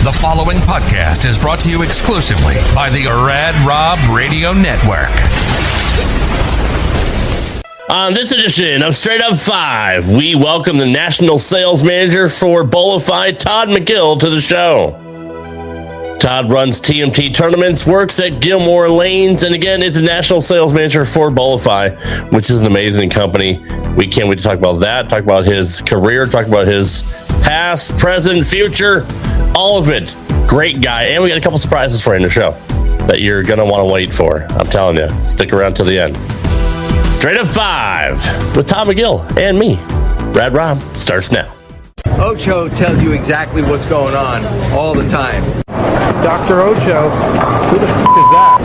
The following podcast is brought to you exclusively by the Rad Rob Radio Network. On this edition of Straight Up 5, we welcome the National Sales Manager for Bowlifi, Todd McGill, to the show. Todd runs TMT tournaments, works at Gilmore Lanes, and again, is a National Sales Manager for Bowlifi, which is an amazing company. We can't wait to talk about that, talk about his career, talk about his past, present, future, all of it. Great guy. And we got a couple surprises for you in the show that you're going to want to wait for. I'm telling you, stick around to the end. Straight Up 5 with Todd McGill and me, Rad Rob, starts now. Ocho tells you exactly what's going on all the time. Dr. Ocho, who the f*** is that?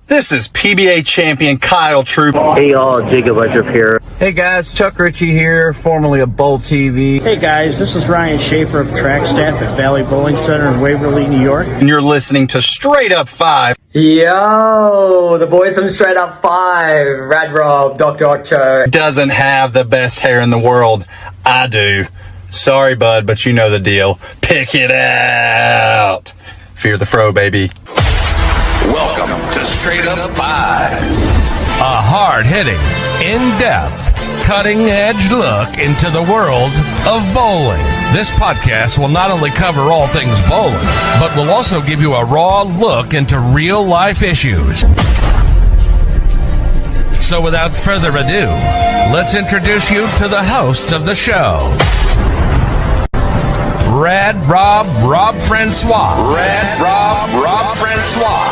This is PBA champion Kyle Troop. Hey y'all, Jacob Electric here. Hey guys, Chuck Ritchie here, formerly of Bowl TV. Hey guys, this is Ryan Schaefer of track staff at Valley Bowling Center in Waverly, New York. And you're listening to Straight Up 5. Yo, the boys from Straight Up 5, Rad Rob, Dr. Ocho. Doesn't have the best hair in the world. I do. Sorry, bud, but you know the deal. Pick it out. Fear the fro, baby. Welcome to Straight Up 5, a hard-hitting, in-depth, cutting-edge look into the world of bowling. This podcast will not only cover all things bowling, but will also give you a raw look into real-life issues. So without further ado, let's introduce you to the hosts of the show. Rad Rob Francois. Rad Rob Francois.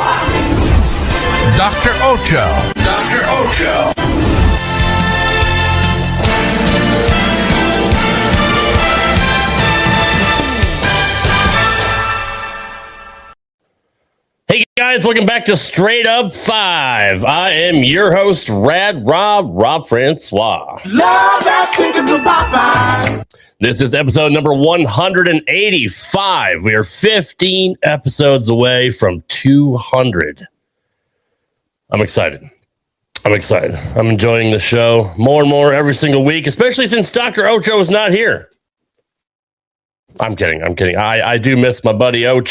Dr. Ocho. Hey guys, welcome back to Straight Up 5. I am your host, Rad Rob Francois. This is episode number 185. We are 15 episodes away from 200. I'm excited. I'm enjoying the show more and more every single week, especially since Dr. Ocho is not here. I'm kidding. I do miss my buddy Och.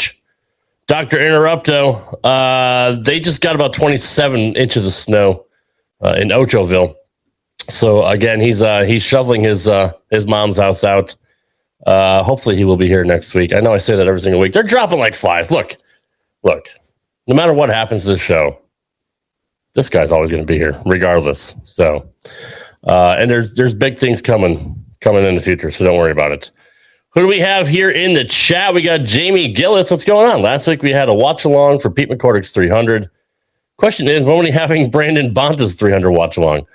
Dr. Interrupto, they just got about 27 inches of snow in Ochoville. So again, he's shoveling his mom's house out. Hopefully he will be here next week. I know I say that every single week. They're dropping like flies. Look. No matter what happens to this show, this guy's always going to be here, regardless. So, and there's big things coming in the future. So don't worry about it. Who do we have here in the chat? We got Jamie Gillis. What's going on? Last week we had a watch along for Pete McCordick's 300. Question is, when are we having Brandon Bonta's 300 watch along?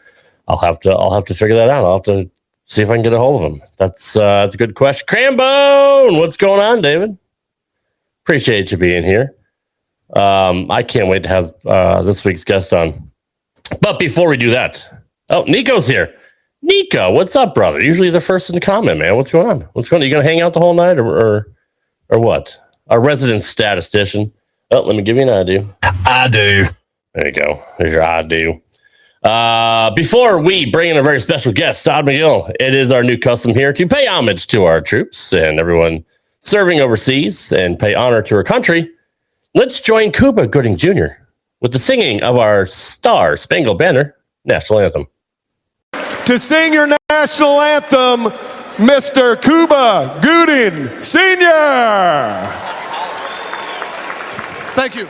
I'll have to figure that out. I'll have to see if I can get a hold of him. That's a good question. Crambone, what's going on, David? Appreciate you being here. I can't wait to have this week's guest on. But before we do that, Nico's here. Nico, what's up, brother? Usually the first in the comment, man. What's going on? Are you gonna hang out the whole night or what? Our resident statistician. Oh, let me give you an I do. I do. There you go. There's your I do. Before we bring in a very special guest, Todd McGill, it is our new custom here to pay homage to our troops and everyone serving overseas and pay honor to our country. Let's join Cuba Gooding Jr. with the singing of our Star Spangled Banner national anthem. To sing your national anthem, Mr. Cuba Gooding Sr. Thank you.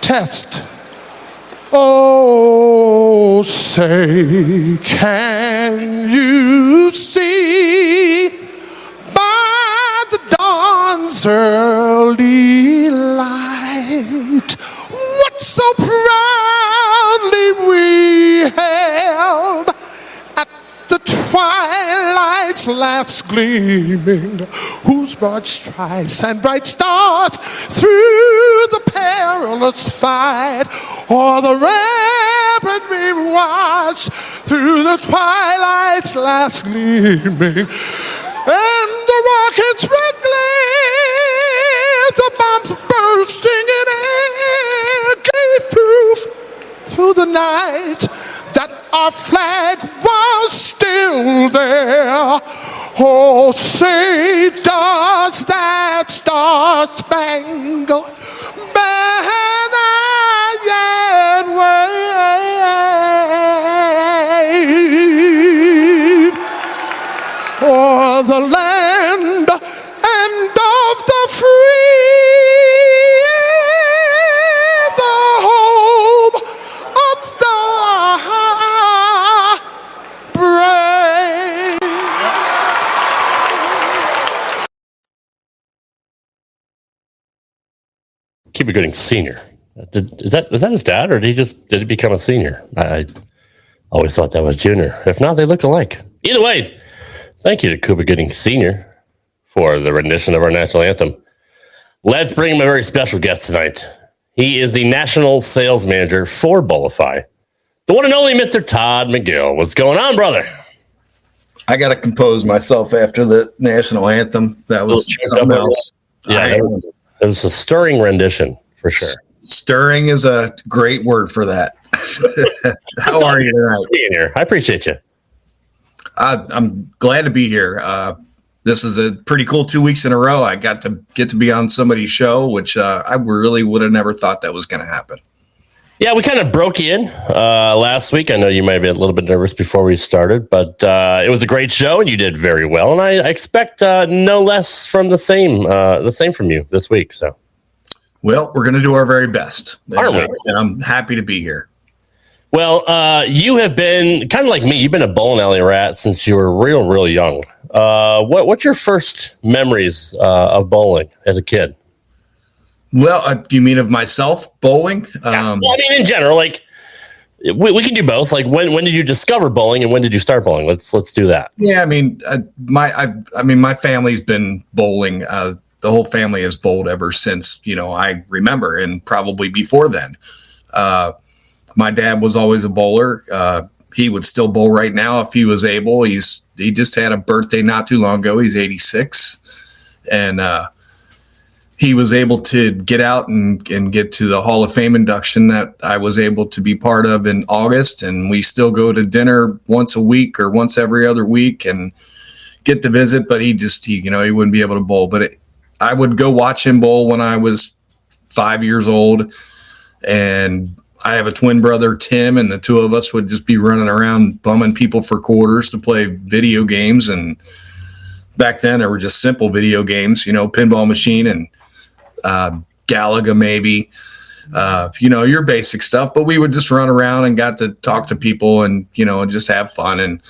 Test. Oh, say, can you see by the dawn's early light what so proudly we held at the twilight's last gleaming, whose broad stripes and bright stars through the perilous fight o'er the rampart we watched through the twilight's last gleaming, and the rockets' red glare, the bombs bursting in air, gave proof through the night that our flag was still there. Oh, say say, does that star-spangled banner yet wave o'er the land and of the free, the home of the brave. Cuba Gooding Sr. Was that his dad, or did he become a senior? I always thought that was Junior. If not, they look alike. Either way, thank you to Cuba Gooding Sr. for the rendition of our national anthem. Let's bring him a very special guest tonight. He is the national sales manager for Bowlifi, the one and only Mr. Todd McGill. What's going on, brother? I got to compose myself after the national anthem. That was something else. Yeah, it was a stirring rendition for sure. Stirring is a great word for that. How are you tonight? Being here. I appreciate you. I'm glad to be here. This is a pretty cool 2 weeks in a row. I get to be on somebody's show, which I really would have never thought that was going to happen. Yeah, we kind of broke you in last week. I know you might be a little bit nervous before we started, but it was a great show and you did very well. And I expect no less from the same from you this week. So, well, we're going to do our very best, aren't we? And I'm happy to be here. Well, you have been kind of like me. You've been a bowling alley rat since you were real young. What's your first memories of bowling as a kid? Well, do you mean of myself bowling? Well, I mean, in general, like we can do both. Like when did you discover bowling and when did you start bowling? Let's do that. Yeah, I mean, my family's been bowling. The whole family has bowled ever since I remember, and probably before then. My dad was always a bowler. He would still bowl right now if he was able. He just had a birthday not too long ago. He's 86, and he was able to get out and get to the Hall of Fame induction that I was able to be part of in August. And we still go to dinner once a week or once every other week and get to visit. But he wouldn't be able to bowl. But I would go watch him bowl when I was 5 years old, and I have a twin brother, Tim, and the two of us would just be running around bumming people for quarters to play video games. And back then there were just simple video games, pinball machine and Galaga maybe, your basic stuff. But we would just run around and got to talk to people and, just have fun, and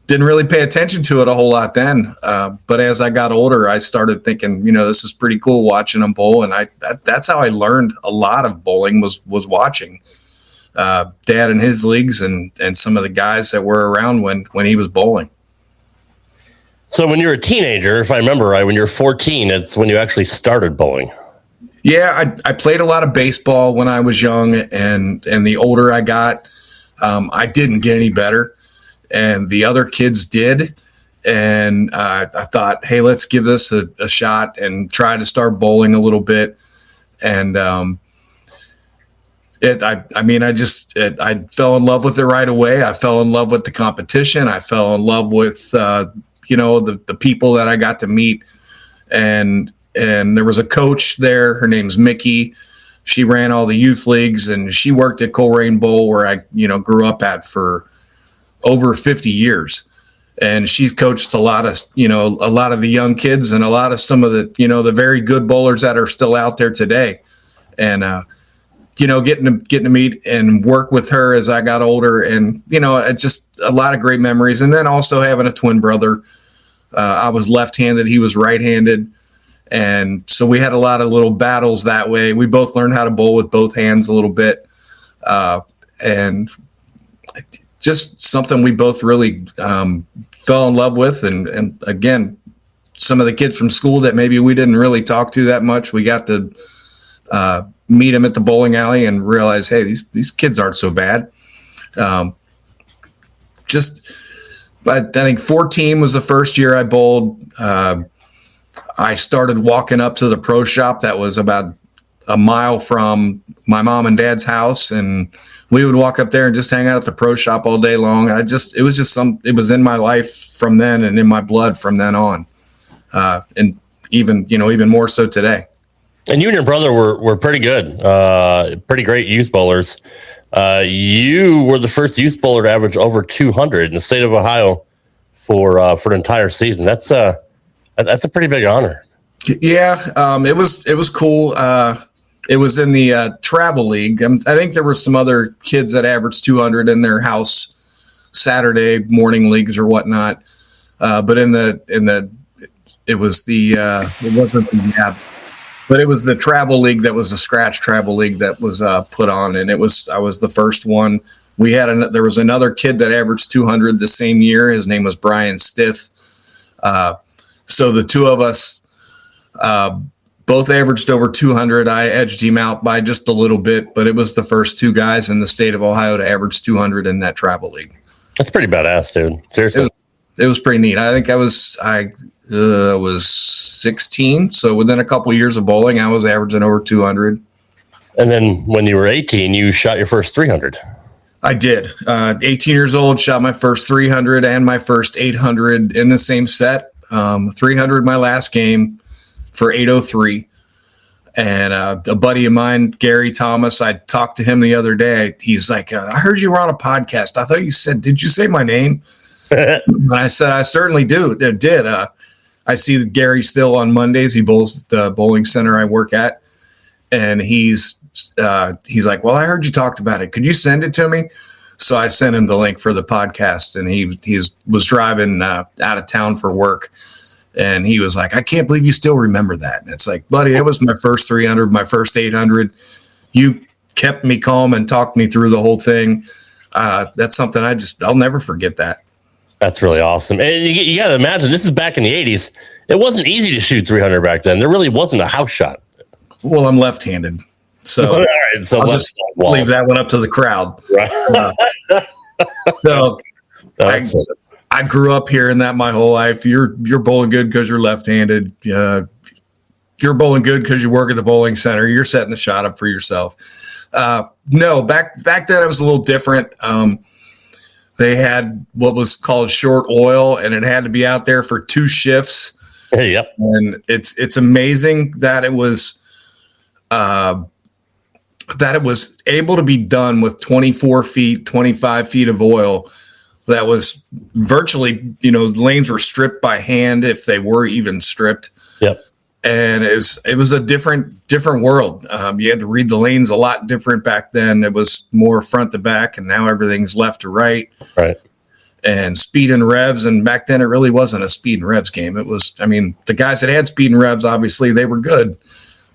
didn't really pay attention to it a whole lot then. But as I got older, I started thinking, this is pretty cool watching them bowl. And that's how I learned a lot of bowling was watching Dad and his leagues and some of the guys that were around when he was bowling. So when you're a teenager, if I remember right, when you're 14, it's when you actually started bowling. Yeah, I played a lot of baseball when I was young, and the older I got, I didn't get any better, and the other kids did. And I thought, hey, let's give this a shot and try to start bowling a little bit. And I fell in love with it right away. I fell in love with the competition. I fell in love with the people that I got to meet, and there was a coach there. Her name's Mickey. She ran all the youth leagues, and she worked at Colerain Bowl, where I grew up at for over 50 years. And she's coached a lot of the young kids and a lot of some of the the very good bowlers that are still out there today. And getting to meet and work with her as I got older, and it's just a lot of great memories. And then also having a twin brother. I was left-handed, he was right-handed, and so we had a lot of little battles that way. We both learned how to bowl with both hands a little bit, and just something we both really fell in love with. And again, some of the kids from school that maybe we didn't really talk to that much, we got to meet them at the bowling alley and realize, hey, these kids aren't so bad. But I think 14 was the first year I bowled. I started walking up to the pro shop that was about a mile from my mom and dad's house, and we would walk up there and just hang out at the pro shop all day long. It was in my life from then and in my blood from then on. and even more so today. And you and your brother were pretty good, pretty great youth bowlers. You were the first youth bowler to average over 200 in the state of Ohio for an entire season. That's a pretty big honor. Yeah, it was cool. It was in the travel league. I think there were some other kids that averaged 200 in their house Saturday morning leagues or whatnot. But it wasn't the app. But it was the travel league that was a scratch travel league that was put on, and I was the first one. There was another kid that averaged 200 the same year. His name was Brian Stith. So the two of us both averaged over 200. I edged him out by just a little bit, but it was the first two guys in the state of Ohio to average 200 in that travel league. That's pretty badass, dude. Seriously, it was pretty neat. I think I was 16, so within a couple years of bowling, I was averaging over 200. And then when you were 18, you shot your first 300. I did. 18 years old, shot my first 300 and my first 800 in the same set. 300 my last game for 803. And a buddy of mine, Gary Thomas, I talked to him the other day. He's like, I heard you were on a podcast. I thought you said, did you say my name? And I said, I certainly did. I see Gary still on Mondays. He bowls at the bowling center I work at. And he's like, well, I heard you talked about it. Could you send it to me? So I sent him the link for the podcast, and he was driving out of town for work. And he was like, I can't believe you still remember that. And it's like, buddy, it was my first 300, my first 800. You kept me calm and talked me through the whole thing. That's something I'll never forget that. That's really awesome. And you got to imagine, this is back in the 80s. It wasn't easy to shoot 300 back then. There really wasn't a house shot. Well, I'm left-handed. So, all right, so I'll just leave that one up to the crowd. Right. I grew up hearing that my whole life. You're bowling good because you're left-handed. You're bowling good because you work at the bowling center. You're setting the shot up for yourself. No, back then it was a little different. They had what was called short oil, and it had to be out there for 2 shifts. Yep. And it's amazing that it was able to be done with 24 feet, 25 feet of oil. That was virtually, lanes were stripped by hand if they were even stripped. Yep. And it was a different world. You had to read the lanes a lot different back then. It was more front to back, and now everything's left to right. Right. And speed and revs. And back then it really wasn't a speed and revs game. It was, the guys that had speed and revs, obviously they were good,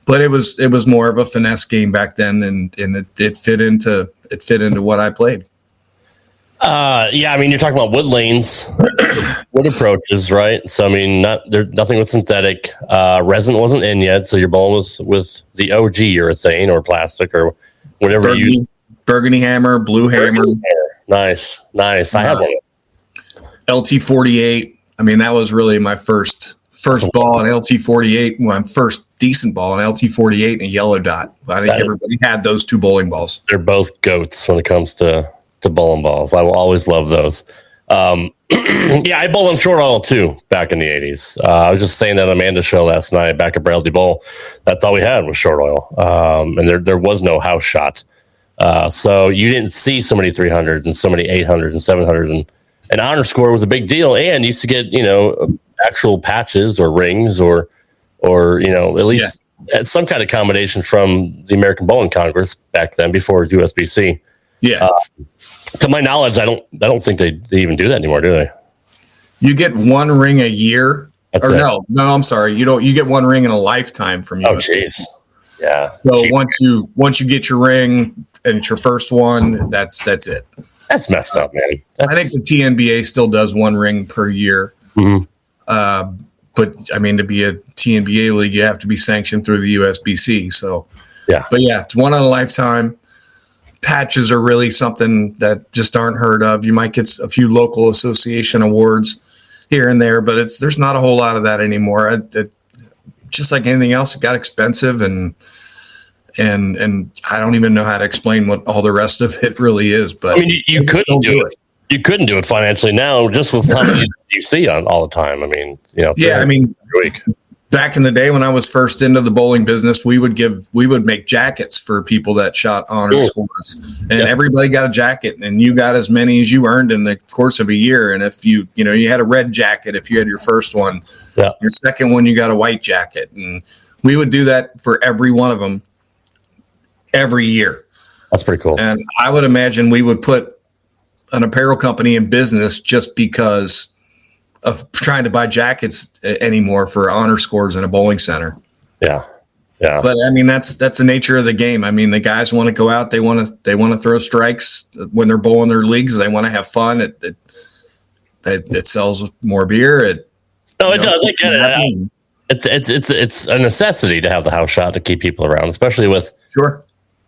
but it was more of a finesse game back then. And it fit into what I played. You're talking about wood lanes, wood approaches, right? So, nothing was synthetic. Resin wasn't in yet. So you're bowling with the OG urethane or plastic or whatever you use. Burgundy hammer, blue hammer. Nice. I have one. LT48. That was really my first ball on LT48. My first decent ball on LT48 and a yellow dot. I think everybody had those 2 bowling balls. They're both goats when it comes to bowling balls. I will always love those. I bowled on short oil too back in the 80s. I was just saying that on Amanda's show last night back at Brayley Bowl. That's all we had was short oil. And there was no house shot. So you didn't see so many 300s and so many 800s and 700s, and an honor score was a big deal. And you used to get, actual patches or rings or at least some kind of combination from the American Bowling Congress back then before USBC. Yeah. To my knowledge, I don't think they even do that anymore, do they? You get 1 ring a year. That's or it. No, I'm sorry. You get 1 ring in a lifetime from you. Oh, jeez. Yeah. So once you get your ring and it's your first one, that's it. That's messed up, man. I think the TNBA still does 1 ring per year. Mm-hmm. But to be a TNBA league, you have to be sanctioned through the USBC. So yeah. But it's 1 in a lifetime. Patches are really something that just aren't heard of. You might get a few local association awards here and there, but there's not a whole lot of that anymore. Just like anything else, it got expensive, and I don't even know how to explain what all the rest of it really is. But you couldn't do it. You couldn't do it financially now, just with how many you see on all the time. week. Back in the day when I was first into the bowling business, we would make jackets for people that shot honor scores, and everybody got a jacket, and you got as many as you earned in the course of a year. And if you had a red jacket, if you had your first one, your second one, you got a white jacket. And we would do that for every one of them every year. That's pretty cool. And I would imagine we would put an apparel company in business just because of trying to buy jackets anymore for honor scores in a bowling center. Yeah. But I mean, that's the nature of the game. I mean, the guys want to go out. They want to throw strikes when they're bowling their leagues. They want to have fun. It sells more beer. It does. I get it. It's a necessity to have the house shot to keep people around, especially with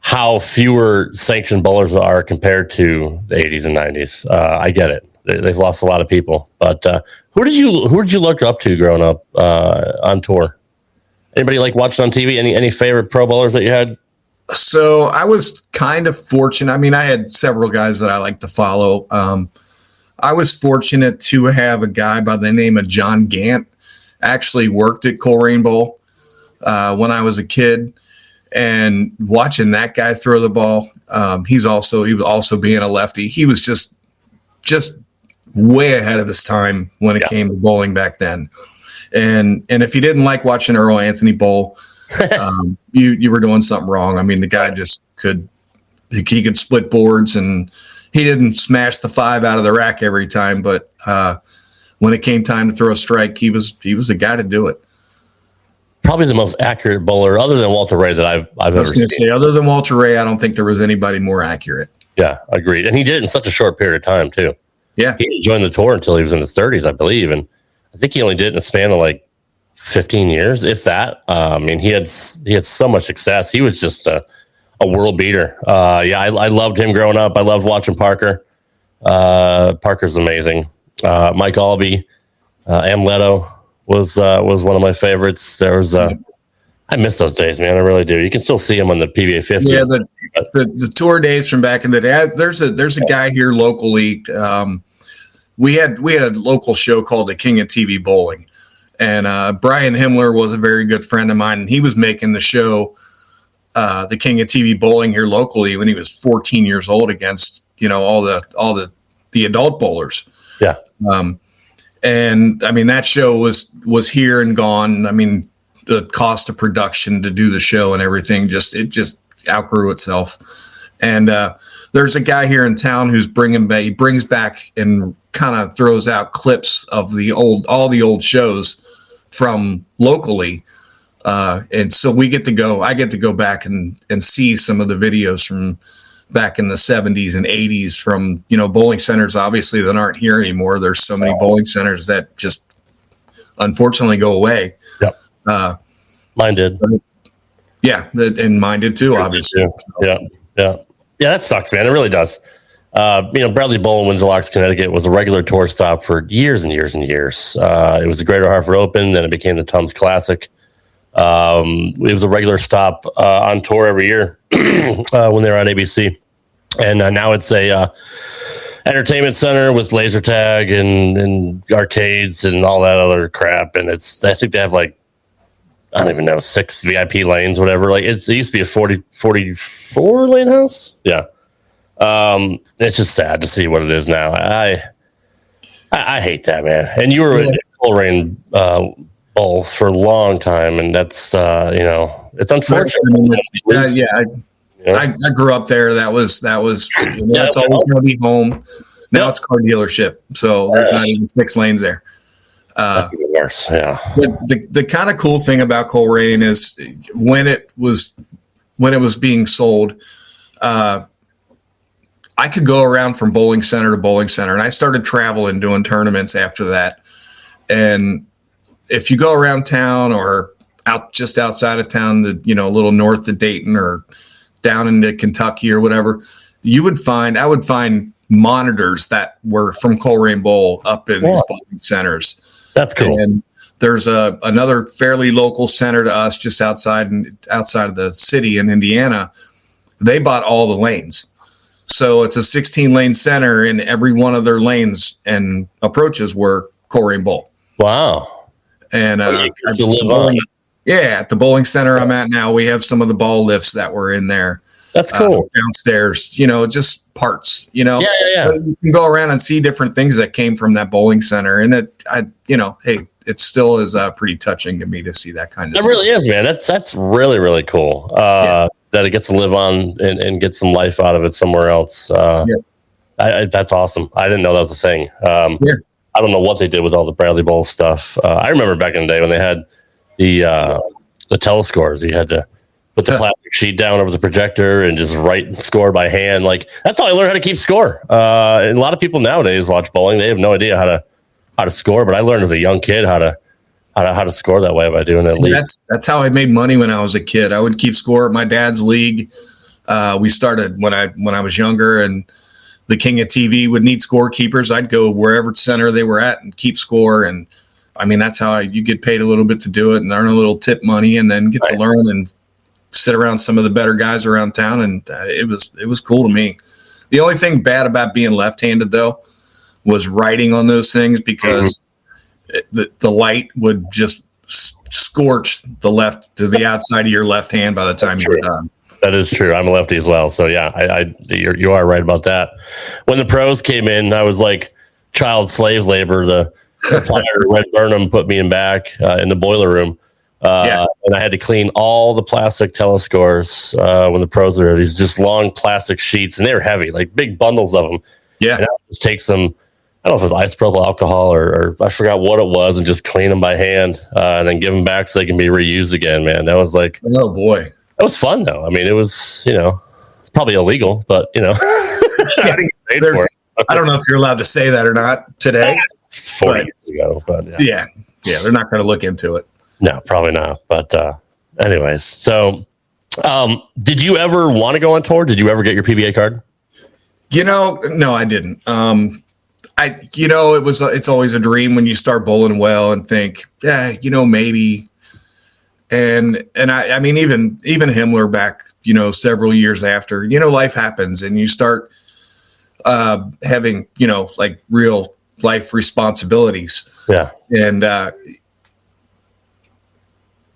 how fewer sanctioned bowlers are compared to the 80s and 90s. I get it. They've lost a lot of people, but who did you look up to growing up on tour? Anybody like watching on TV? Any favorite pro bowlers that you had? So I was kind of fortunate. I mean, I had several guys that I like to follow. I was fortunate to have a guy by the name of John Gant actually worked at Colerain Bowl when I was a kid, and watching that guy throw the ball. He was also being a lefty. He was just way ahead of his time when it came to bowling back then. And if you didn't like watching Earl Anthony bowl, you were doing something wrong. I mean, the guy just could split boards, and he didn't smash the 5 out of the rack every time. But when it came time to throw a strike, he was the guy to do it. Probably the most accurate bowler, other than Walter Ray, that I've ever seen. Other than Walter Ray, I don't think there was anybody more accurate. Yeah, agreed. And he did it in such a short period of time too. Yeah, he didn't join the tour until he was in his 30s, I believe, and I think he only did it in a span of like 15 years, if that. I mean, he had so much success. He was just a world beater. I loved him growing up. I loved watching Parker. Parker's amazing. Mike Albee, Amleto was one of my favorites. There was I miss those days, man. I really do. You can still see him on the PBA 50. Yeah, the tour days from back in the day. There's a guy here locally. We had a local show called the King of TV Bowling, and Brian Himmler was a very good friend of mine, and he was making the show, the King of TV Bowling here locally when he was 14 years old against all the adult bowlers. Yeah. And I mean that show was here and gone. I mean, the cost of production to do the show and everything just outgrew itself. And there's a guy here in town who's he brings back and kind of throws out clips of all the old shows from locally. And so I get to go back and see some of the videos from back in the 70s and 80s from, bowling centers, obviously, that aren't here anymore. There's so many bowling centers that just unfortunately go away. Yep. Mine did. Yeah. And mine did too, obviously. Yeah, that sucks, man. It really does. Bradley Bowl in Windsor Locks, Connecticut was a regular tour stop for years and years and years. It was the Greater Hartford Open, then it became the Tums Classic. It was a regular stop on tour every year when they were on ABC. And now it's a entertainment center with laser tag and arcades and all that other crap. And I think they have I don't even know, 6 VIP lanes, whatever. It used to be a 44 lane house. Yeah. It's just sad to see what it is now. I hate that, man. And you were at Colerain Bowl for a long time, and that's it's unfortunate. I grew up there. That was it's always going to be home. Now it's car dealership, so there's not even 6 lanes there. That's even worse. Yeah. The kind of cool thing about Colerain is when it was being sold, I could go around from bowling center to bowling center, and I started traveling doing tournaments after that. And if you go around town or just outside of town, a little north of Dayton or down into Kentucky or whatever, I would find monitors that were from Colerain Bowl up in these bowling centers. That's cool. And there's another fairly local center to us just outside of the city in Indiana. They bought all the lanes. So it's a 16-lane center, and every one of their lanes and approaches were Colerain Bowl. Wow. And to live on. Yeah, at the bowling center I'm at now, we have some of the ball lifts that were in there. That's cool. Downstairs, just parts, Yeah. You can go around and see different things that came from that bowling center. And hey, it still is pretty touching to me to see that kind of stuff. It really is, man. That's really, really cool. That it gets to live on and get some life out of it somewhere else. That's awesome. I didn't know that was a thing. I don't know what they did with all the Bradley Bowl stuff. I remember back in the day when they had the telescores. You had to put the plastic sheet down over the projector and just write score by hand. Like, that's how I learned how to keep score. And a lot of people nowadays watch bowling. They have no idea how to score, but I learned as a young kid how to score that way by doing it. That's how I made money when I was a kid. I would keep score at my dad's league. We started when I was younger, and the king of TV would need scorekeepers. I'd go wherever center they were at and keep score. And I mean, that's how you get paid a little bit to do it and earn a little tip money, and then get to learn and sit around some of the better guys around town. And it was cool to me. The only thing bad about being left-handed though was writing on those things, because the light would just scorch the left to the outside of your left hand by the time you were done. That is true. I'm a lefty as well. So yeah, you are right about that. When the pros came in, I was like child slave labor. The supplier Red Burnham put me in back in the boiler room. And I had to clean all the plastic telescores when the pros were there. These just long plastic sheets, and they were heavy, like big bundles of them. Yeah. And I would just take some, I don't know if it was isopropyl alcohol or I forgot what it was, and just clean them by hand and then give them back so they can be reused again, man. That was like, oh boy. That was fun though. I mean, it was, probably illegal, but I didn't get paid for it. I don't know if you're allowed to say that or not today. 40 years ago, but yeah, they're not going to look into it. No, probably not. But anyways, so did you ever want to go on tour? Did you ever get your PBA card? No, I didn't. It's always a dream when you start bowling well and think, maybe. And I mean, even Himmler back, several years after, life happens and you start having, like real life responsibilities. Yeah. And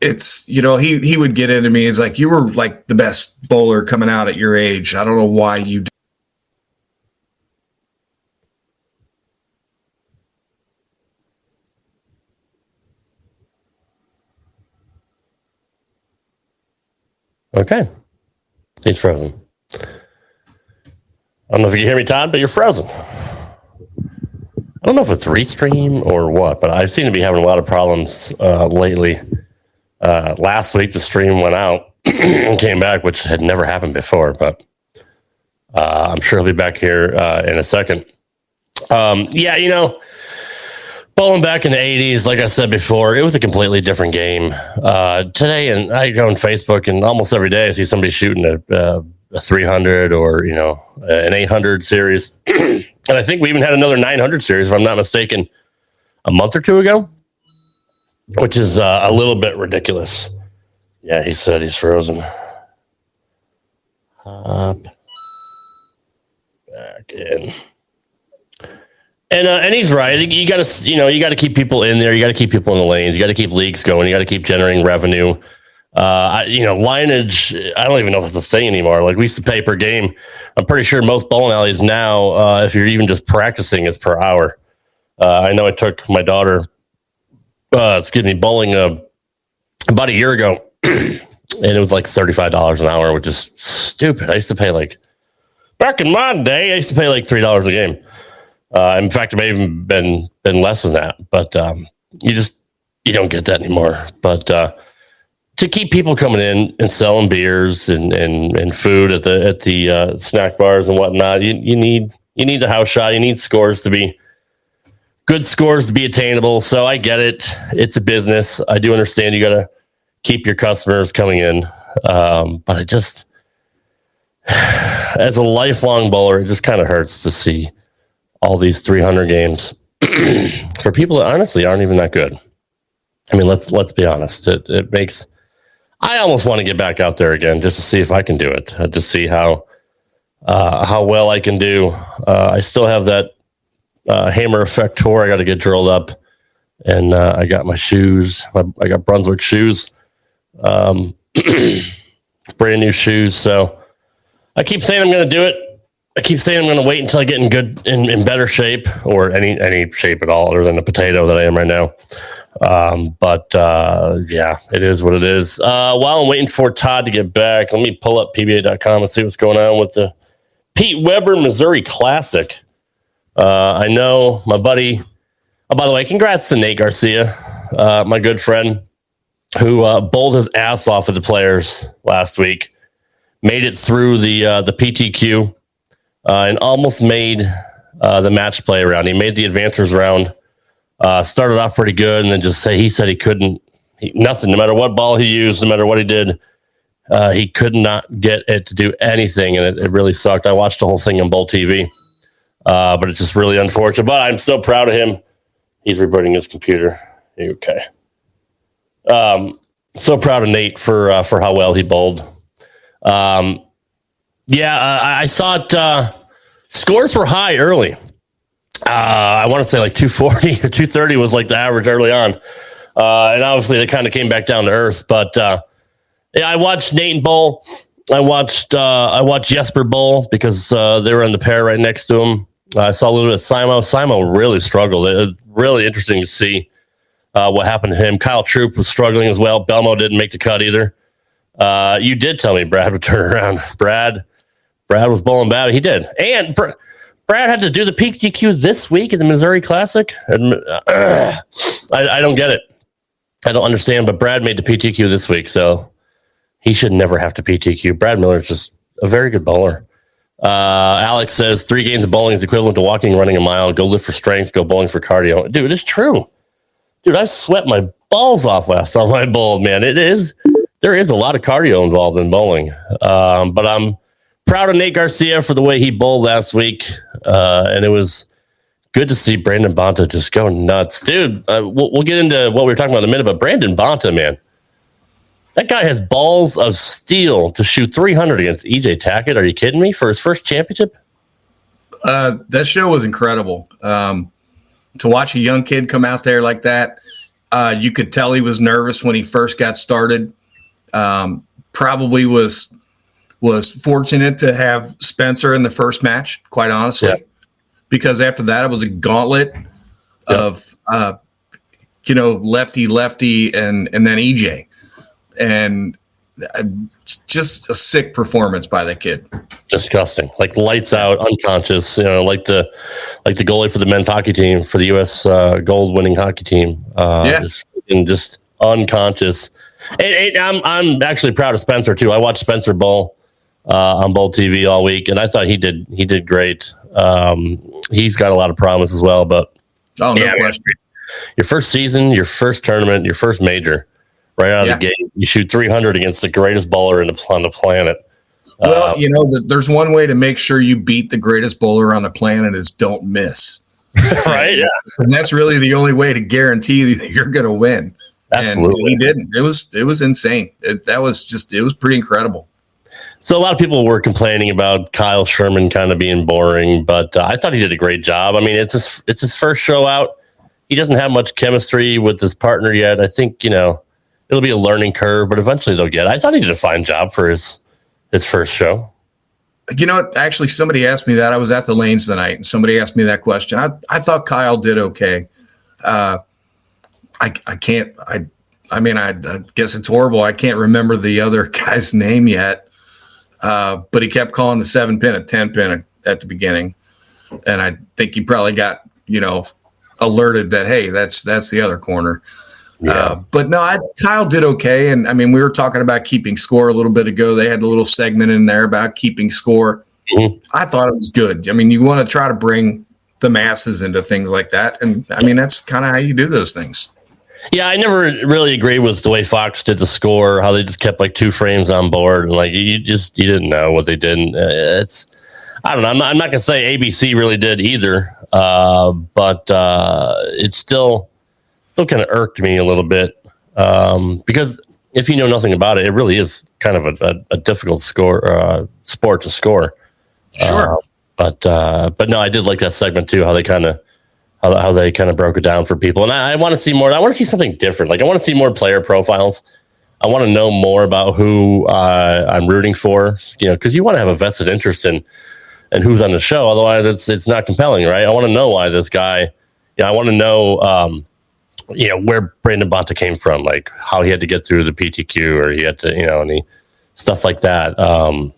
it's, he would get into me. He's like, you were like the best bowler coming out at your age. I don't know why you Okay. He's frozen. I don't know if you can hear me, Todd, but you're frozen. I don't know if it's Restream or what, but I seem to be having a lot of problems lately. Last week, the stream went out and came back, which had never happened before, but I'm sure he'll be back here in a second. Bowling back in the 80s, like I said before, it was a completely different game. Today, and I go on Facebook, and almost every day I see somebody shooting a 300 or, an 800 series. And I think we even had another 900 series, if I'm not mistaken, a month or two ago, which is a little bit ridiculous. Yeah, he said he's frozen. Hop back in. And he's right. You got to keep people in there. You got to keep people in the lanes. You got to keep leagues going. You got to keep generating revenue. Lineage, I don't even know if it's a thing anymore. Like, we used to pay per game. I'm pretty sure most bowling alleys now, if you're even just practicing, it's per hour. I know I took my daughter, bowling about a year ago, and it was like $35 an hour, which is stupid. I used to pay back in my day, I used to pay like $3 a game. In fact, it may have even been less than that, but you don't get that anymore. But to keep people coming in and selling beers and food at the snack bars and whatnot, you need the house shot. You need scores to be good, scores to be attainable. So I get it. It's a business. I do understand you got to keep your customers coming in. But it just, as a lifelong bowler, it just kind of hurts to see all these 300 games for people that honestly aren't even that good. I mean, let's be honest. It makes, I almost want to get back out there again just to see if I can do it, to see how well I can do. I still have that Hammer Effect tour I got to get drilled up and I got my shoes. I got Brunswick shoes, brand new shoes. So I keep saying I'm going to do it. I keep saying I'm going to wait until I get in better shape, or any shape at all other than the potato that I am right now. Yeah, it is what it is. While I'm waiting for Todd to get back, let me pull up PBA.com and see what's going on with the Pete Weber Missouri Classic. I know my buddy. Oh, by the way, congrats to Nate Garcia, my good friend, who bowled his ass off of the players last week, made it through the PTQ, and almost made the match play round. He made the advancers round. Started off pretty good, and then he said he couldn't. Nothing. No matter what ball he used, no matter what he did, he could not get it to do anything, and it really sucked. I watched the whole thing on Bowl TV, but it's just really unfortunate. But I'm so proud of him. He's rebooting his computer. Okay. So proud of Nate for how well he bowled. I saw it. Scores were high early. I want to say like 240 or 230 was like the average early on. And obviously they kind of came back down to earth, but, I watched Nate bowl. I watched Jesper bowl because, they were in the pair right next to him. I saw a little bit of Simo. Simo really struggled. It was really interesting to see, what happened to him. Kyle Troop was struggling as well. Belmo didn't make the cut either. You did tell me Brad would turn around. Brad was bowling bad. He did. And Brad had to do the PTQs this week in the Missouri Classic. And, I don't get it. I don't understand, but Brad made the PTQ this week, so he should never have to PTQ. Brad Miller is just a very good bowler. Alex says 3 games of bowling is equivalent to walking and running a mile. Go lift for strength, go bowling for cardio. Dude, it's true. Dude, I sweat my balls off last time I bowled, man. There is a lot of cardio involved in bowling. But I'm proud of Nate Garcia for the way he bowled last week. And it was good to see Brandon Bonta just go nuts. Dude, we'll get into what we were talking about in a minute, but Brandon Bonta, man, that guy has balls of steel to shoot 300 against EJ Tackett. Are you kidding me? For his first championship? That show was incredible. To watch a young kid come out there like that, you could tell he was nervous when he first got started. Probably was fortunate to have Spencer in the first match, quite honestly, because after that it was a gauntlet of lefty, and then EJ, and just a sick performance by that kid. Disgusting, like lights out, unconscious. Like the goalie for the men's hockey team, for the U.S. gold winning hockey team. Just unconscious. And I'm actually proud of Spencer too. I watched Spencer bowl on Bowl TV all week, and I thought he did great. He's got a lot of promise as well, but no question. Your first season, your first tournament, your first major, right out of the gate, you shoot 300 against the greatest bowler on the planet. Well, there's one way to make sure you beat the greatest bowler on the planet is don't miss. Right? Yeah. And that's really the only way to guarantee that you're going to win. Absolutely. And he didn't. It was insane. It was pretty incredible. So a lot of people were complaining about Kyle Sherman kind of being boring, but I thought he did a great job. I mean, it's his first show out. He doesn't have much chemistry with his partner yet. I think, it'll be a learning curve, but eventually they'll get it. I thought he did a fine job for his first show. Actually, somebody asked me that. I was at the Lanes tonight, and somebody asked me that question. I thought Kyle did okay. I guess it's horrible. I can't remember the other guy's name yet. But he kept calling the 7-pin a 10-pin at the beginning. And I think he probably got, alerted that, hey, that's the other corner. Yeah. But no, Kyle did okay. And I mean, we were talking about keeping score a little bit ago. They had a little segment in there about keeping score. Mm-hmm. I thought it was good. I mean, you want to try to bring the masses into things like that. And I mean, that's kind of how you do those things. Yeah, I never really agree with the way Fox did the score, how they just kept like 2 frames on board. And like, you didn't know what they did. I don't know. I'm not going to say ABC really did either. But it still kind of irked me a little bit. Because if you know nothing about it, it really is kind of a difficult sport to score. Sure. But no, I did like that segment too, how they kind of how they kind of broke it down for people. And I want to see more. I want to see something different. Like I want to see more player profiles. I want to know more about who I'm rooting for, because you want to have a vested interest in who's on the show. Otherwise, it's not compelling, right? I want to know why this guy. I want to know, where Brandon Bonta came from, like how he had to get through the PTQ, or he had to, stuff like that, and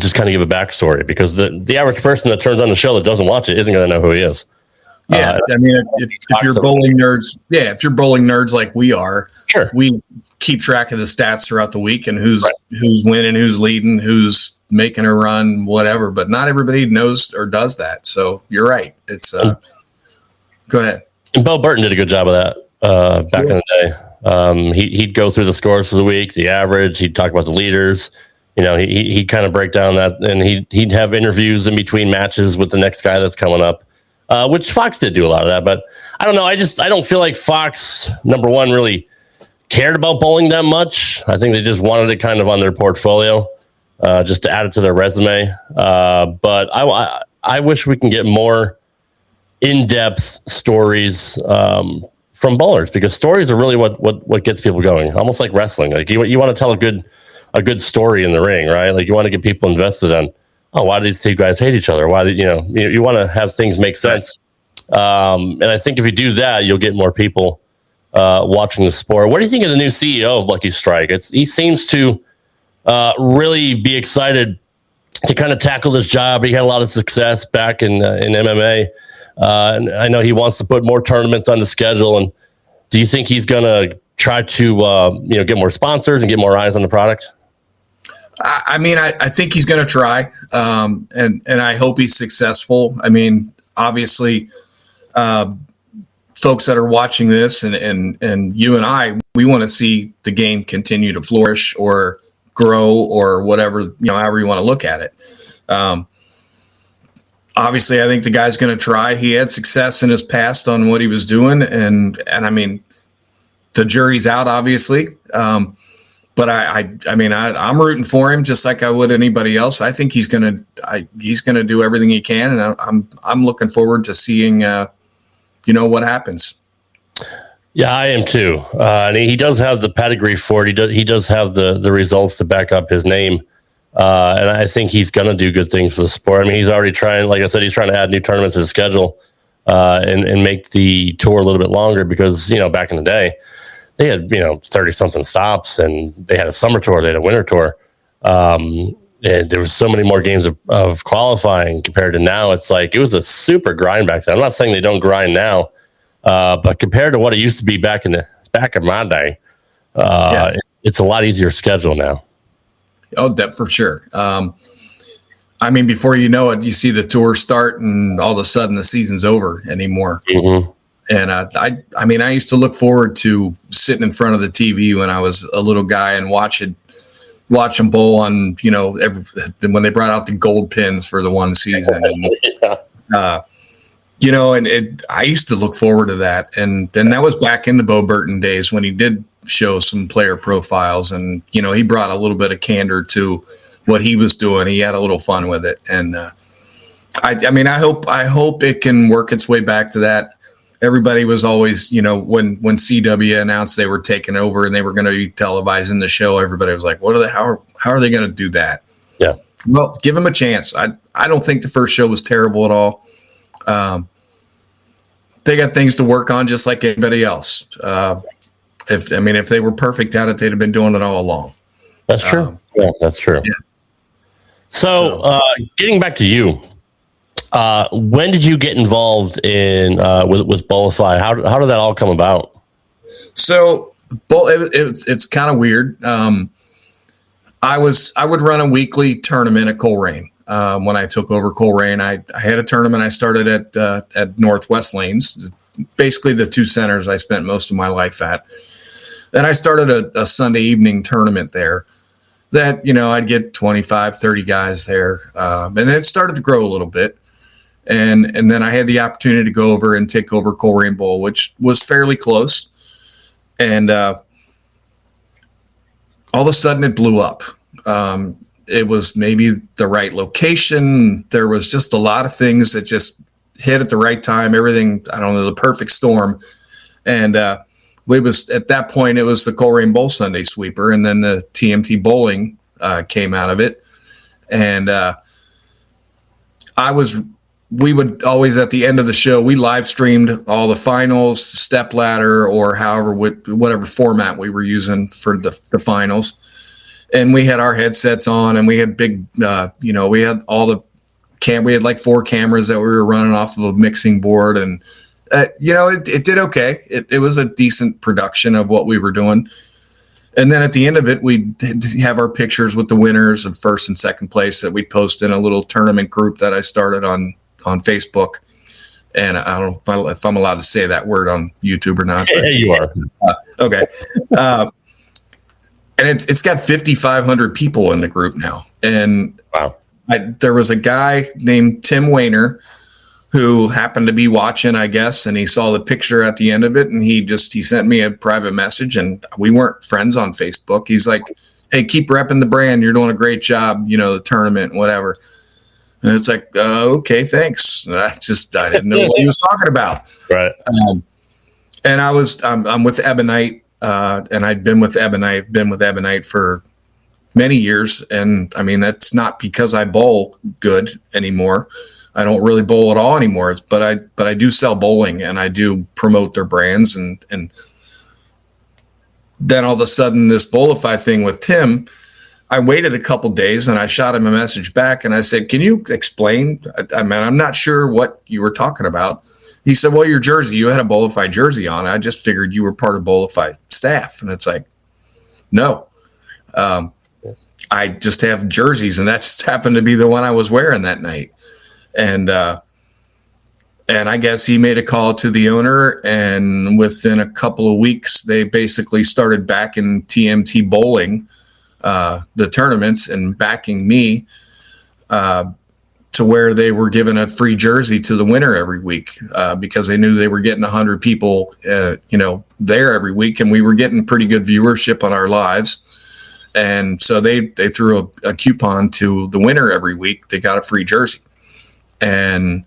just kind of give a backstory, because the average person that turns on the show that doesn't watch it isn't going to know who he is. Yeah, I mean, if you're bowling nerds, like we are, sure, we keep track of the stats throughout the week and who's winning, who's leading, who's making a run, whatever. But not everybody knows or does that. So you're right. It's go ahead. And Bo Burton did a good job of that back in the day. He'd go through the scores for the week, the average. He'd talk about the leaders. He'd kind of break down that, and he'd have interviews in between matches with the next guy that's coming up. Which Fox did do a lot of that, but I don't know. I don't feel like Fox, number one, really cared about bowling that much. I think they just wanted it kind of on their portfolio, just to add it to their resume. But I wish we can get more in-depth stories from bowlers, because stories are really what gets people going. Almost like wrestling. Like you want to tell a good story in the ring, right? Like you want to get people invested in. Oh, why do these two guys hate each other? Why do you want to have things make sense? And I think if you do that, you'll get more people watching the sport. What do you think of the new CEO of Lucky Strike? He seems to really be excited to kind of tackle this job. He had a lot of success back in MMA, and I know he wants to put more tournaments on the schedule. And do you think he's going to try to get more sponsors and get more eyes on the product? I mean, I think he's going to try, and I hope he's successful. I mean, obviously, folks that are watching this and you and I, we want to see the game continue to flourish or grow or whatever, however you want to look at it. Obviously, I think the guy's going to try. He had success in his past on what he was doing, and I mean, the jury's out, obviously. But I'm rooting for him just like I would anybody else. I think he's gonna do everything he can, and I'm looking forward to seeing what happens. Yeah, I am too. And he does have the pedigree for it. He does have the results to back up his name, and I think he's gonna do good things for the sport. I mean, he's already trying. Like I said, he's trying to add new tournaments to the schedule and make the tour a little bit longer, because back in the day, they had 30 something stops, and they had a summer tour, they had a winter tour, and there was so many more games of qualifying compared to now. It's like it was a super grind back then. I'm not saying they don't grind now, but compared to what it used to be back in my day, it's a lot easier schedule now. Oh, that for sure. I mean, before you know it, you see the tour start, and all of a sudden the season's over anymore. Mm-hmm. And I used to look forward to sitting in front of the TV when I was a little guy and watch them bowl on, when they brought out the gold pins for the one season. And, I used to look forward to that. And then that was back in the Bo Burton days when he did show some player profiles, and, he brought a little bit of candor to what he was doing. He had a little fun with it. And I hope it can work its way back to that. Everybody was always, when CW announced they were taking over and they were going to be televising the show, everybody was like, how are they going to do that? Yeah. Well, give them a chance. I don't think the first show was terrible at all. They got things to work on just like anybody else. If they were perfect at it, they'd have been doing it all along. That's true. Yeah, that's true. Yeah. So getting back to you, when did you get involved in with Bowlifi? How did that all come about? So it's kind of weird. I would run a weekly tournament at Colerain. When I took over Colerain, I had a tournament I started at Northwest Lanes, basically the two centers I spent most of my life at. And I started a Sunday evening tournament there that, I'd get 25, 30 guys there. And then it started to grow a little bit. And then I had the opportunity to go over and take over Colerain Bowl, which was fairly close. And all of a sudden it blew up. It was maybe the right location. There was just a lot of things that just hit at the right time. Everything, I don't know, the perfect storm. And we was at that point, it was the Colerain Bowl Sunday sweeper, and then the TMT Bowling came out of it. And we would always, at the end of the show, we live streamed all the finals, step ladder, or however, whatever format we were using for the finals. And we had our headsets on, and we had big, we had all the we had like 4 cameras that we were running off of a mixing board, and it did okay. It was a decent production of what we were doing. And then at the end of it, we have our pictures with the winners of first and second place that we post in a little tournament group that I started on Facebook. And I don't know if I'm allowed to say that word on YouTube or not. Yeah, you are. Okay. And it's got 5,500 people in the group now. And wow. There was a guy named Tim Wayner who happened to be watching, I guess, and he saw the picture at the end of it, and he sent me a private message, and we weren't friends on Facebook. He's like, "Hey, keep repping the brand. You're doing a great job, the tournament, whatever." And it's like, okay, thanks. I didn't know what he was talking about. Right. And I'm with Ebonite, and I'd been with Ebonite for many years. And I mean, that's not because I bowl good anymore. I don't really bowl at all anymore, but I do sell bowling, and I do promote their brands. And then all of a sudden, this Bowlifi thing with Tim, I waited a couple days, and I shot him a message back, and I said, "Can you explain? I mean, I'm not sure what you were talking about." He said, "Well, your jersey, you had a Bowlifi jersey on. I just figured you were part of Bowlifi staff." And it's like, no, I just have jerseys, and that just happened to be the one I was wearing that night. And I guess he made a call to the owner, and within a couple of weeks, they basically started backing TMT Bowling, the tournaments, and backing me to where they were giving a free jersey to the winner every week because they knew they were getting 100 people, there every week, and we were getting pretty good viewership on our lives. And so they threw a coupon to the winner every week. They got a free jersey. And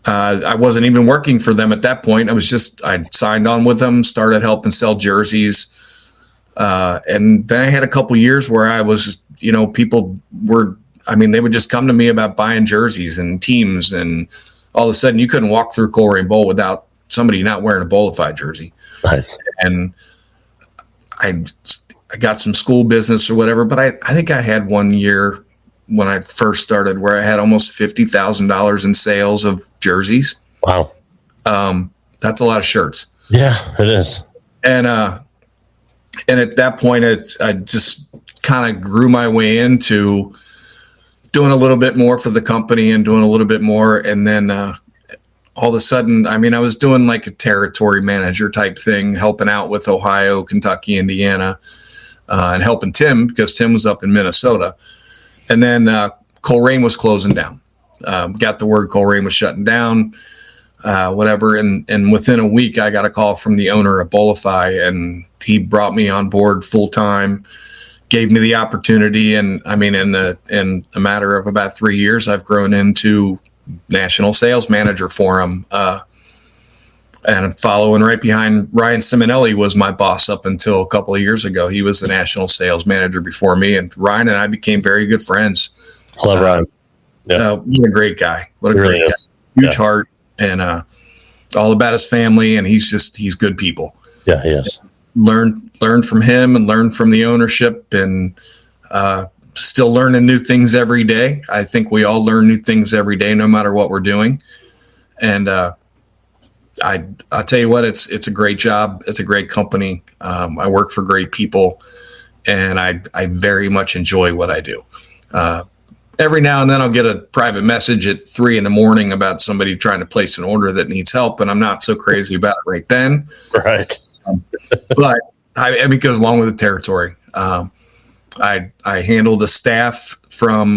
I wasn't even working for them at that point. I signed on with them, started helping sell jerseys. And then I had a couple years where I was, people they would just come to me about buying jerseys and teams. And all of a sudden you couldn't walk through Colerain Bowl without somebody not wearing a Bowlifi jersey. Nice. And I got some school business or whatever, but I think I had one year when I first started where I had almost $50,000 in sales of jerseys. Wow. That's a lot of shirts. Yeah, it is. And at that point, I just kind of grew my way into doing a little bit more for the company and doing a little bit more. And then all of a sudden, I was doing like a territory manager type thing, helping out with Ohio, Kentucky, Indiana, and helping Tim because Tim was up in Minnesota. And then Colerain was closing down. Got the word Colerain was shutting down, whatever. And within a week, I got a call from the owner of Bowlifi, and he brought me on board full time, gave me the opportunity. And in a matter of about 3 years, I've grown into national sales manager for him. And following right behind Ryan Simonelli was my boss up until a couple of years ago. He was the national sales manager before me, and Ryan and I became very good friends. I love Ryan. Yeah. What a great guy. What a great guy. Huge heart, and all about his family, and he's good people. Yeah, he is. Learn from him and learn from the ownership, and still learning new things every day. I think we all learn new things every day, no matter what we're doing. And I'll tell you what, it's a great job. It's a great company. I work for great people, and I very much enjoy what I do. Every now and then I'll get a private message at 3 a.m. about somebody trying to place an order that needs help, and I'm not so crazy about it right then. Right. But it goes along with the territory. I handle the staff from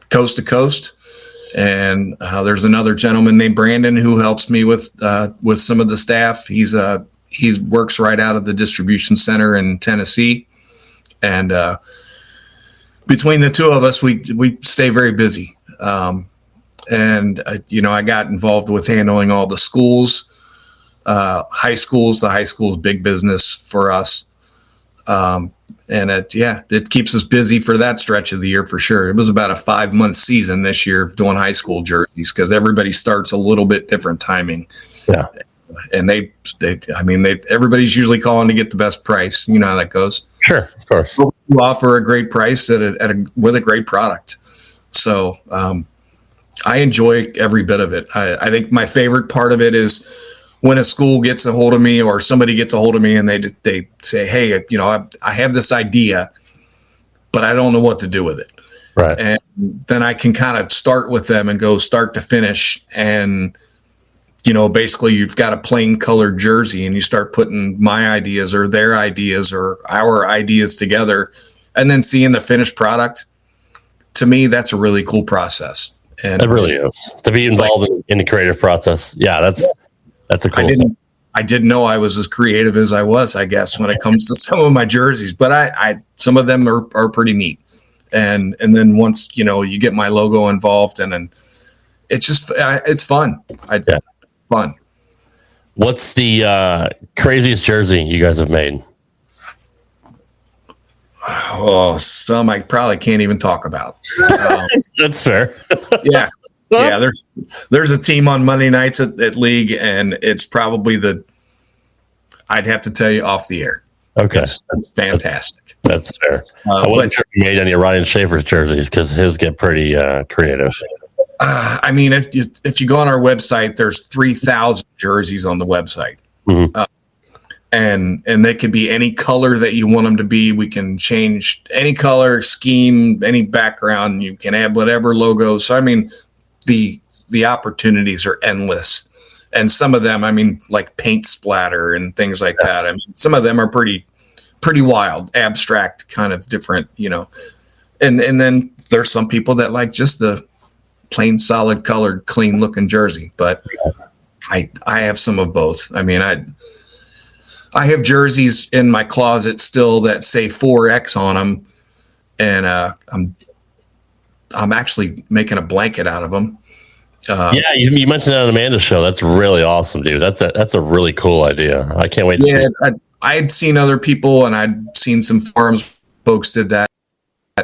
coast to coast. And there's another gentleman named Brandon who helps me with some of the staff. He works right out of the distribution center in Tennessee, and between the two of us, we stay very busy. I got involved with handling all the schools, high schools. The high school is big business for us. It keeps us busy for that stretch of the year for sure. It was about a 5-month season this year doing high school jerseys because everybody starts a little bit different timing. Yeah. And everybody's usually calling to get the best price. You know how that goes. Sure, of course. We offer a great price with a great product. So I enjoy every bit of it. I think my favorite part of it is when a school gets a hold of me or somebody gets a hold of me and they say, hey, I have this idea, but I don't know what to do with it. Right. And then I can kind of start with them and go start to finish. And, basically you've got a plain colored jersey and you start putting my ideas or their ideas or our ideas together and then seeing the finished product. To me, that's a really cool process. And it really is to be involved in the creative process. Yeah, that's a cool thing. I didn't know I was as creative as I was, I guess, when it comes to some of my jerseys, but I some of them are pretty neat. And then once, you get my logo involved and then it's just, it's fun. Fun. What's the craziest jersey you guys have made? Oh, some I probably can't even talk about. That's fair. Yeah. There's a team on Monday nights at League, and it's probably I'd have to tell you off the air. Okay. It's fantastic. That's fair. I wasn't sure if you made any of Ryan Schaefer's jerseys because his get pretty creative. If you go on our website, there's 3,000 jerseys on the website. Mm-hmm. And they could be any color that you want them to be. We can change any color scheme, any background. You can add whatever logo. So, the opportunities are endless. And some of them, like paint splatter and things like that. Some of them are pretty wild, abstract, kind of different, and then there's some people that like just the plain solid colored, clean looking jersey. But I have some of both. I have jerseys in my closet still that say 4X on them, and I'm actually making a blanket out of them. You mentioned that on Amanda's show. That's really awesome, dude. That's a really cool idea. I can't wait to see it. I'd seen other people, and I'd seen some forums folks did that,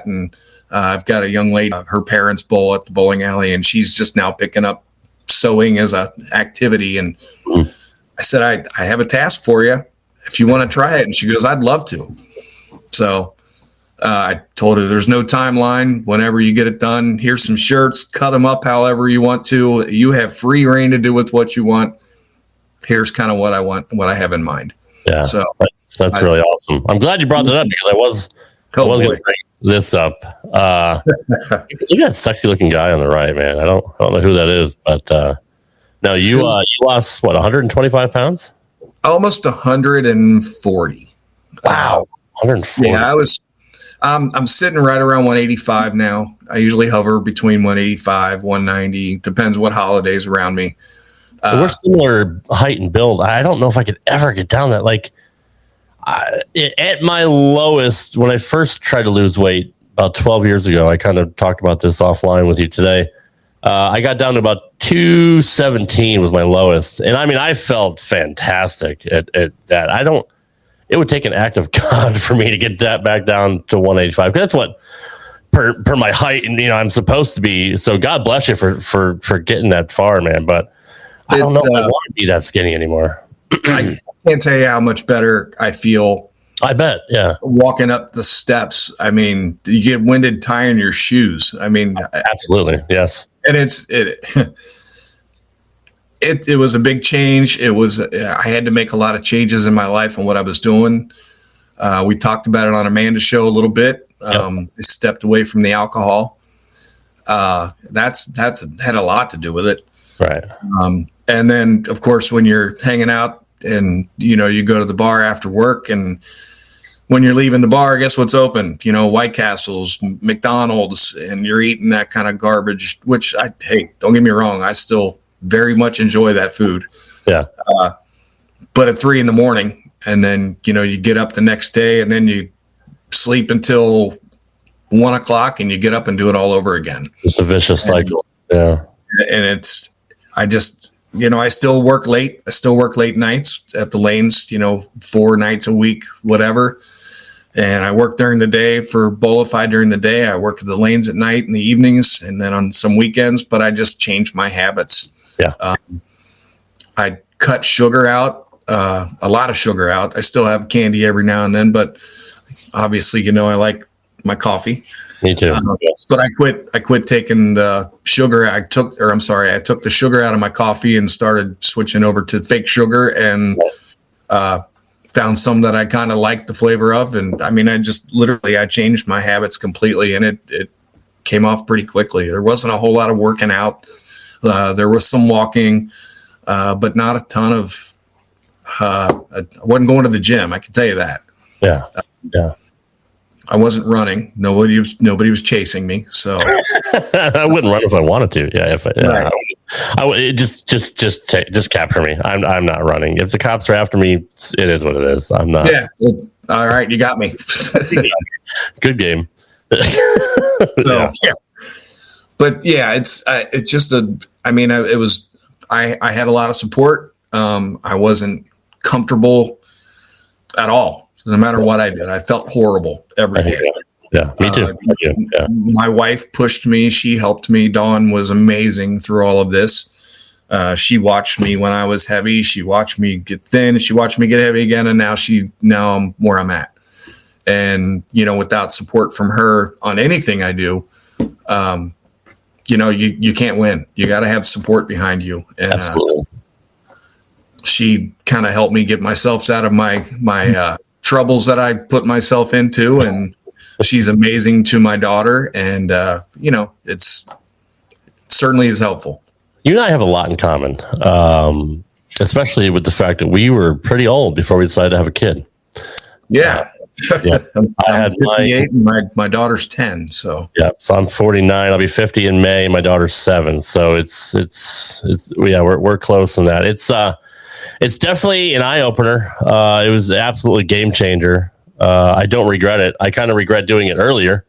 and I've got a young lady, her parents bowl at the bowling alley, and she's just now picking up sewing as a activity. And I said, I have a task for you if you want to try it. And she goes, I'd love to. So I told her there's no timeline. Whenever you get it done, here's some shirts, cut them up however you want to. You have free reign to do with what you want. Here's kind of what I want, what I have in mind. Yeah, so that's really awesome. I'm glad you brought that up because I was going to bring this up. Look at that sexy looking guy on the right, man. I don't know who that is, but no, you lost what, 125 pounds? Almost 140. Wow, 140. Yeah, I'm sitting right around 185 now. I usually hover between 185, 190. Depends what holidays around me. We're similar height and build. I don't know if I could ever get down that. At my lowest, when I first tried to lose weight about 12 years ago, I kind of talked about this offline with you today. I got down to about 217 was my lowest. And I felt fantastic at that. It would take an act of God for me to get that back down to 185. That's what per my height and I'm supposed to be. So God bless you for getting that far, man. But I don't know if I want to be that skinny anymore. I can't tell you how much better I feel. I bet, yeah. Walking up the steps. You get winded tying your shoes. Absolutely, yes. And it was a big change. I had to make a lot of changes in my life and what I was doing. We talked about it on Amanda's show a little bit. I stepped away from the alcohol. That's had a lot to do with it. Right. And then, of course, when you're hanging out and, you go to the bar after work, and when you're leaving the bar, guess what's open? White Castles, McDonald's, and you're eating that kind of garbage, which don't get me wrong. I still very much enjoy that food. Yeah. But at 3 a.m, and then, you get up the next day and then you sleep until 1 o'clock and you get up and do it all over again. It's a vicious cycle. Yeah. And I still work late. I still work late nights at the lanes, 4 nights a week, whatever. And I work during the day for Bowlifi during the day. I work at the lanes at night in the evenings and then on some weekends, but I just changed my habits. Yeah. I cut sugar out, a lot of sugar out. I still have candy every now and then, but obviously, I like my coffee. Me too. Yes. But I quit taking the sugar. I took the sugar out of my coffee and started switching over to fake sugar and found some that I kind of liked the flavor of. And I mean, I changed my habits completely, and it came off pretty quickly. There wasn't a whole lot of working out. There was some walking, but not a ton of, I wasn't going to the gym. I can tell you that. Yeah. Yeah. I wasn't running. Nobody was chasing me. So I wouldn't run if I wanted to. Yeah. Right. I would just capture me. I'm not running. If the cops are after me, it is what it is. I'm not. Yeah. All right. You got me. Good game. Yeah. But yeah, it's just I had a lot of support. I wasn't comfortable at all. No matter what I did, I felt horrible every day. Yeah, me too. Yeah. My wife pushed me. She helped me. Dawn was amazing through all of this. She watched me when I was heavy. She watched me get thin. She watched me get heavy again. And now I'm where I'm at. And, without support from her on anything I do, you can't win. You got to have support behind you. And absolutely. She kind of helped me get myself out of my troubles that I put myself into, and she's amazing to my daughter, and it's certainly is helpful. You and I have a lot in common, especially with the fact that we were pretty old before we decided to have a kid. Yeah. Yeah. I had 58 and my daughter's 10. So yeah, so I'm 49. I'll be 50 in May. My daughter's 7. So we're close in that. It's definitely an eye opener. It was absolutely game changer. I don't regret it. I kind of regret doing it earlier.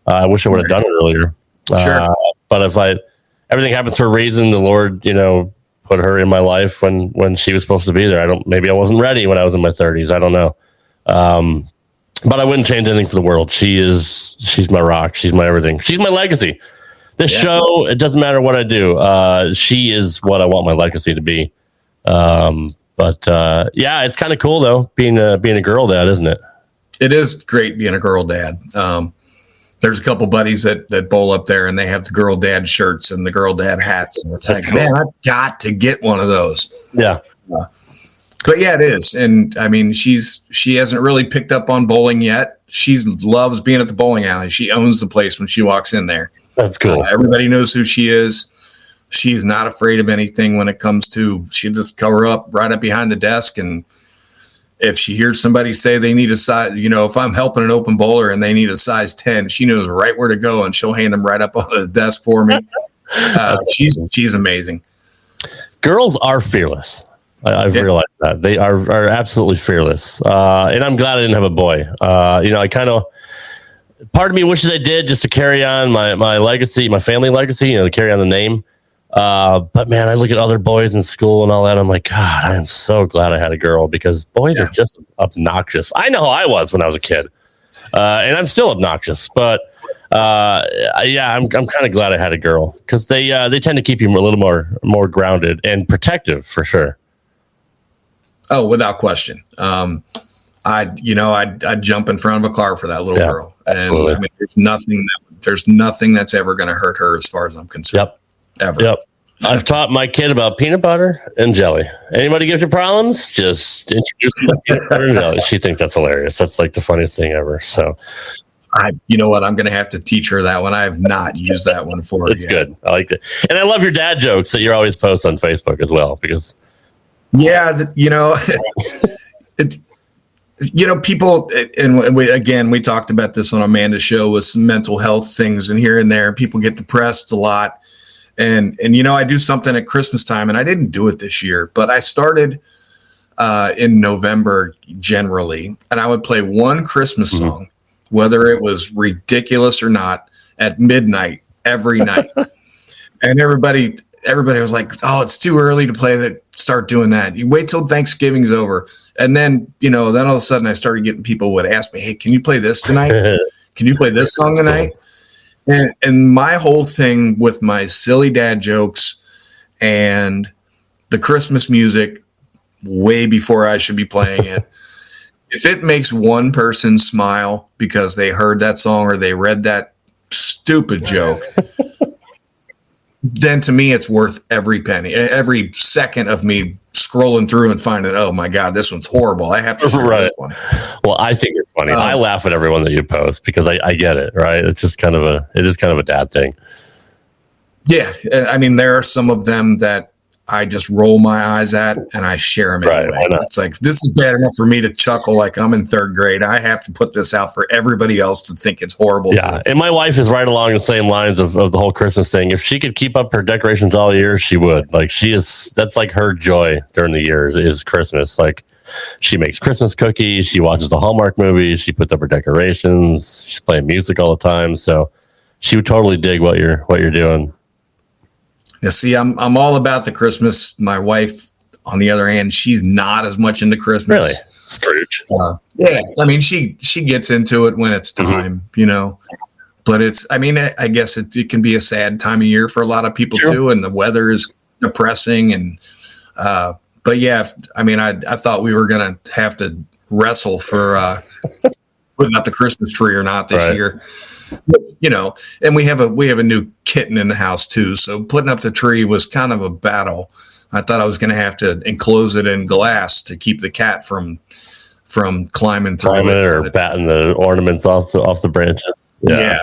I wish I would have done it earlier. Sure. But everything happens for a reason. The Lord, put her in my life when she was supposed to be there. Maybe I wasn't ready when I was in my 30s. I don't know. But I wouldn't change anything for the world. She's my rock. She's my everything. She's my legacy. This show, it doesn't matter what I do. She is what I want my legacy to be. It's kind of cool though, being a girl dad, isn't it? It is great being a girl dad. There's a couple buddies that bowl up there, and they have the girl dad shirts and the girl dad hats. And it's like, cool. Man, I've got to get one of those. Yeah. But yeah, it is. And I mean, she hasn't really picked up on bowling yet. She loves being at the bowling alley. She owns the place when she walks in there. That's cool. Everybody knows who she is. She's not afraid of anything when it comes to, she'll just cover up right up behind the desk. And if she hears somebody say they need a size, if I'm helping an open bowler and they need a size 10, she knows right where to go and she'll hand them right up on the desk for me. She's amazing. Girls are fearless. I've realized that they are absolutely fearless. And I'm glad I didn't have a boy. Part of me wishes I did, just to carry on my legacy, my family legacy, to carry on the name. But man, I look at other boys in school and all that. I'm like, God, I am so glad I had a girl, because boys are just obnoxious. I know how I was when I was a kid, and I'm still obnoxious. But I'm kind of glad I had a girl, because they tend to keep you a little more grounded and protective for sure. Oh, without question. I'd jump in front of a car for that little girl, and absolutely. I mean, there's nothing that's ever going to hurt her, as far as I'm concerned. Yep. Ever. Yep. I've taught my kid about peanut butter and jelly. Anybody gives you problems, just introduce them to peanut butter and jelly. She thinks that's hilarious. That's like the funniest thing ever. So, you know what? I'm going to have to teach her that one. I have not used that one for her. It's good. I like it. And I love your dad jokes that you always post on Facebook as well, because. Yeah. People, and we talked about this on Amanda's show with some mental health things and here and there. People get depressed a lot. And I do something at Christmas time, and I didn't do it this year, but I started in November generally, and I would play one Christmas song whether it was ridiculous or not, at midnight every night. And everybody was like, "Oh, it's too early to play that. Start doing that. You wait till Thanksgiving's over." And then, then all of a sudden I started getting people would ask me, "Hey, can you play this tonight? Can you play this song tonight?" And my whole thing with my silly dad jokes and the Christmas music way before I should be playing it, if it makes one person smile because they heard that song or they read that stupid joke, then to me it's worth every penny, every second of me scrolling through and finding, oh my God, this one's horrible. I have to share this one. Well, I think it's funny. I laugh at everyone that you post because I get it, right? It's just kind of a dad thing. Yeah. I mean, there are some of them that I just roll my eyes at and I share them anyway. It's like, this is bad enough for me to chuckle like I'm in third grade. I have to put this out for everybody else to think it's horrible. Yeah. And my wife is right along the same lines of the whole Christmas thing. If she could keep up her decorations all year, she would. Like that's like her joy during the year is Christmas. Like she makes Christmas cookies. She watches the Hallmark movies. She puts up her decorations. She's playing music all the time. So she would totally dig what you're doing. Yeah, see, I'm all about the Christmas. My wife, on the other hand, she's not as much into Christmas. Really? Scrooge. Yeah. I mean, she gets into it when it's time, but I guess it can be a sad time of year for a lot of people too. And the weather is depressing. And, but yeah, I thought we were going to have to wrestle for, putting up the Christmas tree or not this year. And we have a new kitten in the house too. So putting up the tree was kind of a battle. I thought I was going to have to enclose it in glass to keep the cat from climbing through it or batting the ornaments off the branches. Yeah.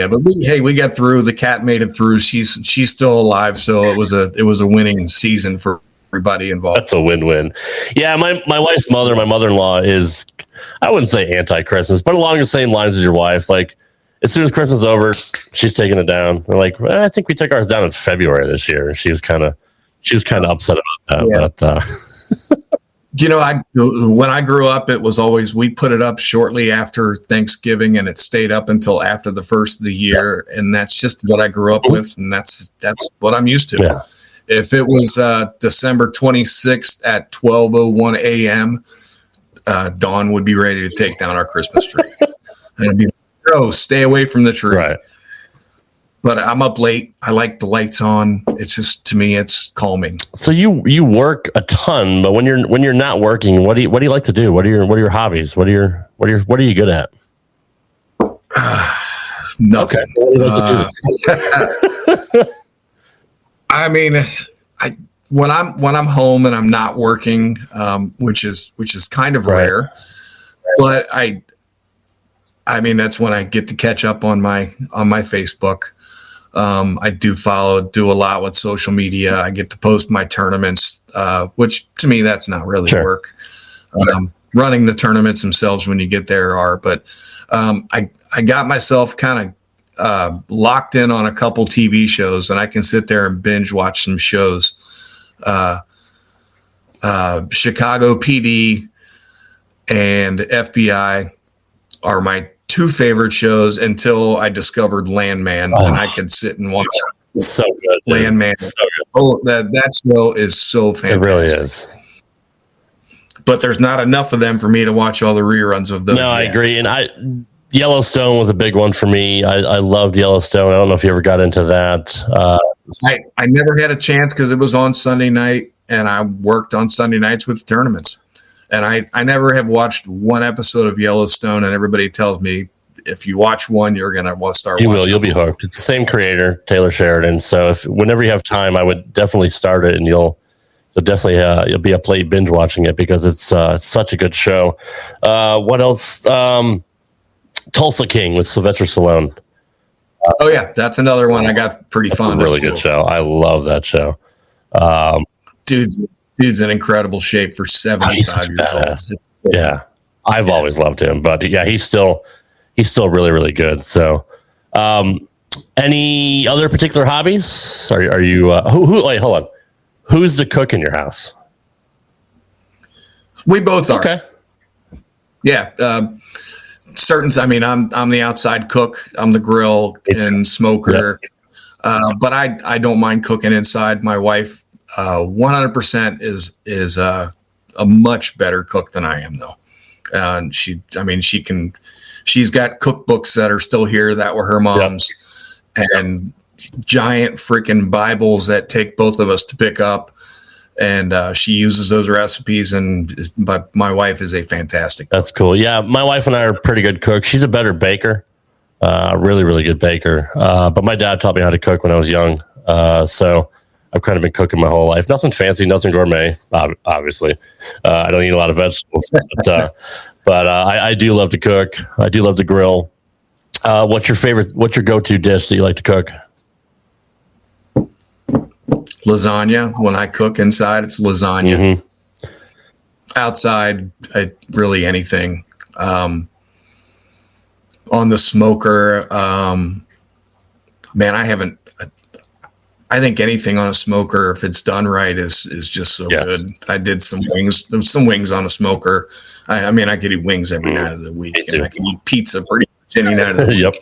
But we got through. The cat made it through. She's still alive. So it was a winning season for everybody involved. That's a win-win. Yeah. My wife's mother, my mother-in-law is, I wouldn't say anti-Christmas, but along the same lines as your wife. Like, as soon as Christmas is over, she's taking it down. We're like, I think we took ours down in February this year. She was kind of upset about that. Yeah. But when I grew up, it was always we put it up shortly after Thanksgiving, and it stayed up until after the first of the year, and that's just what I grew up with, and that's what I'm used to. Yeah. If it was December 26th at 12:01 a.m., Dawn would be ready to take down our Christmas tree. And it'd be stay away from the tree. Right. But I'm up late. I like the lights on. It's just, to me, it's calming. So you work a ton, but when you're not working, what do you like to do? What are your hobbies? What are you good at? Nothing. Okay. What do you like to do? I mean, when I'm home and I'm not working, which is kind of rare, but I mean, that's when I get to catch up on my Facebook. I do a lot with social media. I get to post my tournaments, which to me, that's not really work. Running the tournaments themselves when you get there are, but I got myself kind of locked in on a couple TV shows, and I can sit there and binge watch some shows. Chicago PD and FBI are my two favorite shows until I discovered Landman, and I could sit and watch. So good, Landman. So good. Oh, that show is so fantastic. It really is. But there's not enough of them for me to watch all the reruns of those. No, I agree. And Yellowstone was a big one for me. I loved Yellowstone. I don't know if you ever got into that. I never had a chance because it was on Sunday night, and I worked on Sunday nights with tournaments. And I never have watched one episode of Yellowstone, and everybody tells me if you watch one, you're going to want to start watching. You'll be hooked. It's the same creator, Taylor Sheridan. So whenever you have time, I would definitely start it, and you'll be up late binge watching it because it's such a good show. What else? Tulsa King with Sylvester Stallone. Oh yeah, that's another one I got pretty fond of. Really good show. I love that show. Dude's in incredible shape for 75 years old. Yeah, I've always loved him, but yeah, he's still really, really good. So, any other particular hobbies? Are you? Wait, hold on. Who's the cook in your house? We both are. Okay. Yeah. I'm the outside cook. I'm the grill and smoker. But I don't mind cooking inside. My wife, 100% is a much better cook than I am, though. And she's got cookbooks that are still here that were her mom's, and giant freaking Bibles that take both of us to pick up. And she uses those recipes, but my wife is a fantastic cook. That's cool. Yeah, my wife and I are pretty good cooks. She's a better baker, really, really good baker. But my dad taught me how to cook when I was young. So I've kind of been cooking my whole life. Nothing fancy, nothing gourmet, obviously. I don't eat a lot of vegetables. But I do love to cook. I do love to grill. What's your go-to dish that you like to cook? Lasagna. When I cook inside, it's lasagna. Mm-hmm. Outside, really anything. On the smoker, I think anything on a smoker, if it's done right, is just so good. I did some wings on a smoker. I could eat wings every night of the week, and I can eat pizza pretty much any night of the week. Yep.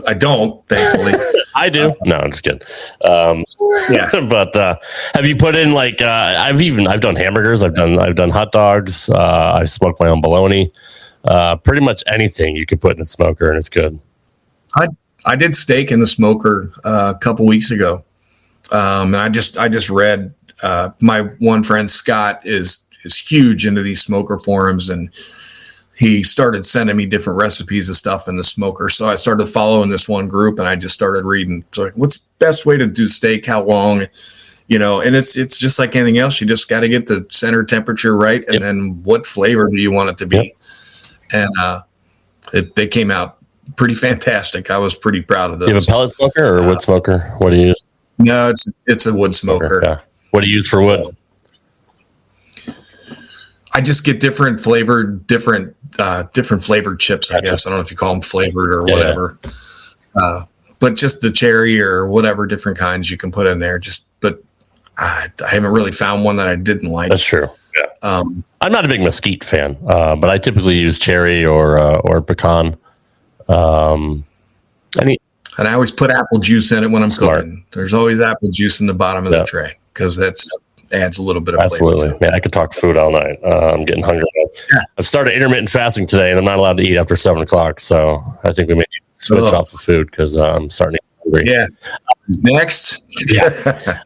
I don't, thankfully. I do. No, I'm just kidding. But have you put in I've done hamburgers. I've done hot dogs. I smoked my own bologna. Pretty much anything you could put in a smoker and it's good. I did steak in the smoker a couple weeks ago. And I just read, my one friend Scott is huge into these smoker forums, and he started sending me different recipes of stuff in the smoker. So I started following this one group, and I just started reading. So what's the best way to do steak? How long? And it's just like anything else. You just got to get the center temperature right. And then what flavor do you want it to be? And they came out pretty fantastic. I was pretty proud of those. You have a pellet smoker or wood smoker? What do you use? No, it's a wood smoker. Yeah. What do you use for wood? I just get different flavored chips, I guess. I don't know if you call them flavored or whatever. But just the cherry or whatever different kinds you can put in there. But I haven't really found one that I didn't like. That's true. Yeah. I'm not a big mesquite fan, but I typically use cherry or pecan. And I always put apple juice in it when I'm cooking. There's always apple juice in the bottom of the tray because that's adds a little bit of flavor. Absolutely. Man, I could talk food all night. I'm getting hungry. I've started intermittent fasting today, and I'm not allowed to eat after 7:00. So I think we may switch off the food because I'm starting to get hungry. Yeah. Next.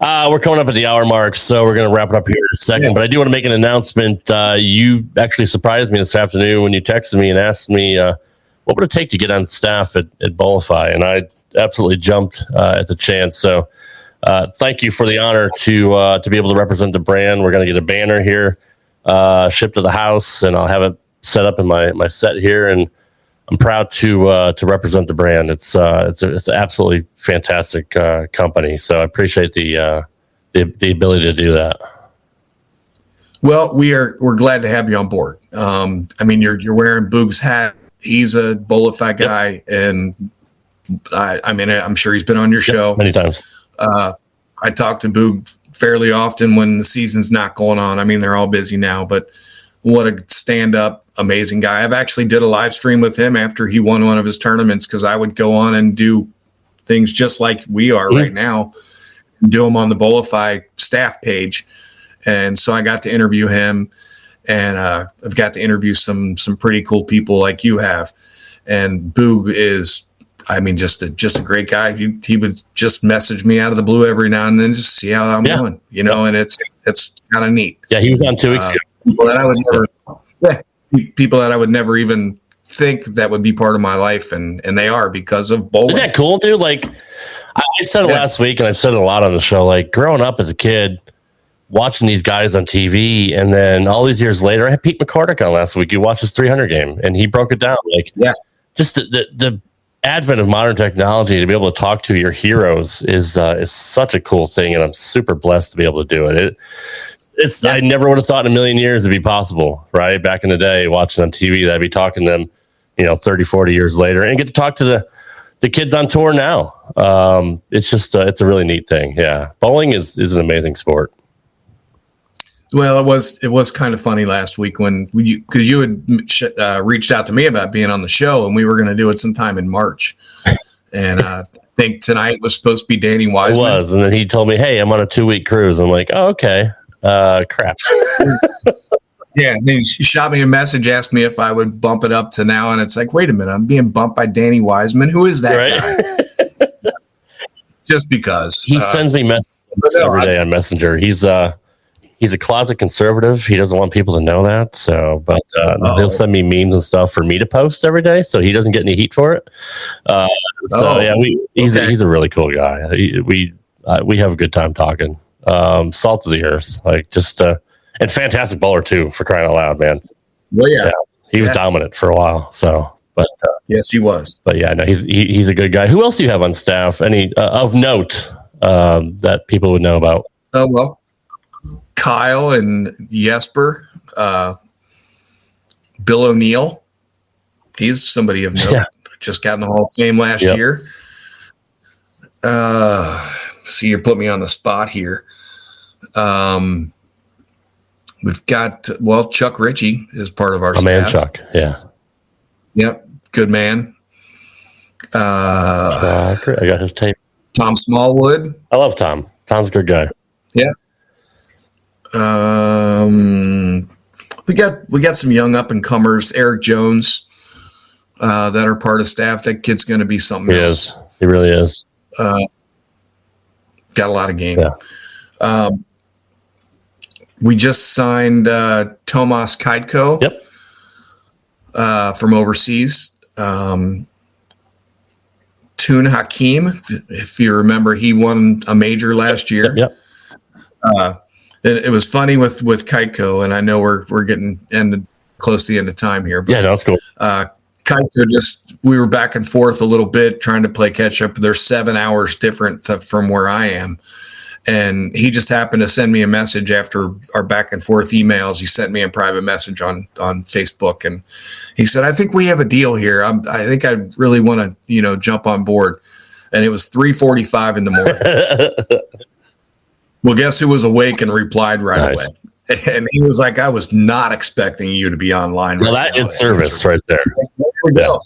We're coming up at the hour mark, so we're going to wrap it up here in a second. But I do want to make an announcement. You actually surprised me this afternoon when you texted me and asked me what would it take to get on staff at Bowlifi, and I absolutely jumped at the chance. So thank you for the honor to be able to represent the brand. We're going to get a banner here shipped to the house, and I'll have it set up in my set here. And I'm proud to represent the brand. It's an absolutely fantastic company. So I appreciate the ability to do that. Well, we're glad to have you on board. You're wearing Boog's hat. He's a Bowlifi guy, and I'm sure he's been on your show many times. I talk to Boog fairly often when the season's not going on. They're all busy now, but what a stand-up, amazing guy. I've actually did a live stream with him after he won one of his tournaments because I would go on and do things just like we are right now, do them on the Bowlifi staff page. And so I got to interview him, and I've got to interview some pretty cool people like you have. And Boog is, just a great guy. He would just message me out of the blue every now and then, just see how I'm doing, and it's kind of neat. Yeah, he was on 2 weeks ago. People that I would never even think that would be part of my life, and they are because of bowling. Isn't that cool, dude? Like I said it last week, and I've said it a lot on the show. Like growing up as a kid, watching these guys on TV, and then all these years later, I had Pete McCordick on last week. You watched his 300 game, and he broke it down. Like, just the advent of modern technology to be able to talk to your heroes is such a cool thing, and I'm super blessed to be able to do it. I never would have thought in a million years it'd be possible, right? Back in the day, watching on TV, that I'd be talking to them, 30, 40 years later, and get to talk to the kids on tour now. It's just it's a really neat thing. Yeah, bowling is an amazing sport. Well, it was kind of funny last week because you had reached out to me about being on the show, and we were going to do it sometime in March. And I think tonight was supposed to be Danny Wiseman. It was, and then he told me, "Hey, I'm on a 2-week cruise." I'm like, "Oh, okay." Crap. Yeah, and then she shot me a message, asked me if I would bump it up to now, and it's like, wait a minute, I'm being bumped by Danny Wiseman. Who is that guy? Just because he sends me messages every day on Messenger. He's a closet conservative. He doesn't want people to know that. So, but he'll send me memes and stuff for me to post every day, so he doesn't get any heat for it. He's a really cool guy. We have a good time talking. Salt of the earth, like just and fantastic bowler too, for crying out loud, man. Well, yeah. He was dominant for a while. So, but yes, he was. But yeah, no, he's a good guy. Who else do you have on staff? Any of note that people would know about? Oh well. Kyle and Jesper, Bill O'Neill. He's somebody of note. Yeah. Just got in the Hall of Fame last year. See, you put me on the spot here. We've got Chuck Ritchie is part of our staff. Man, Chuck. Yeah. Yep. Good man. I got his tape. Tom Smallwood. I love Tom. Tom's a good guy. Yeah. We got some young up and comers, Eric Jones, that are part of staff. That kid's going to be something else. He really is. Got a lot of game. Yeah. We just signed Tomas Kaidko. Yep. From overseas. Toon Hakim, if you remember, he won a major last year. Yep. It was funny with Kaitko, and I know we're getting close to the end of time here. But, yeah, that's cool. Kaitko we were back and forth a little bit trying to play catch up. They're 7 hours different from where I am. And he just happened to send me a message after our back and forth emails. He sent me a private message on Facebook, and he said, "I think we have a deal here. I think I really want to, jump on board." And it was 3:45 in the morning. Well, guess who was awake and replied right away? And he was like, "I was not expecting you to be online." Well, that is service right there. There we go.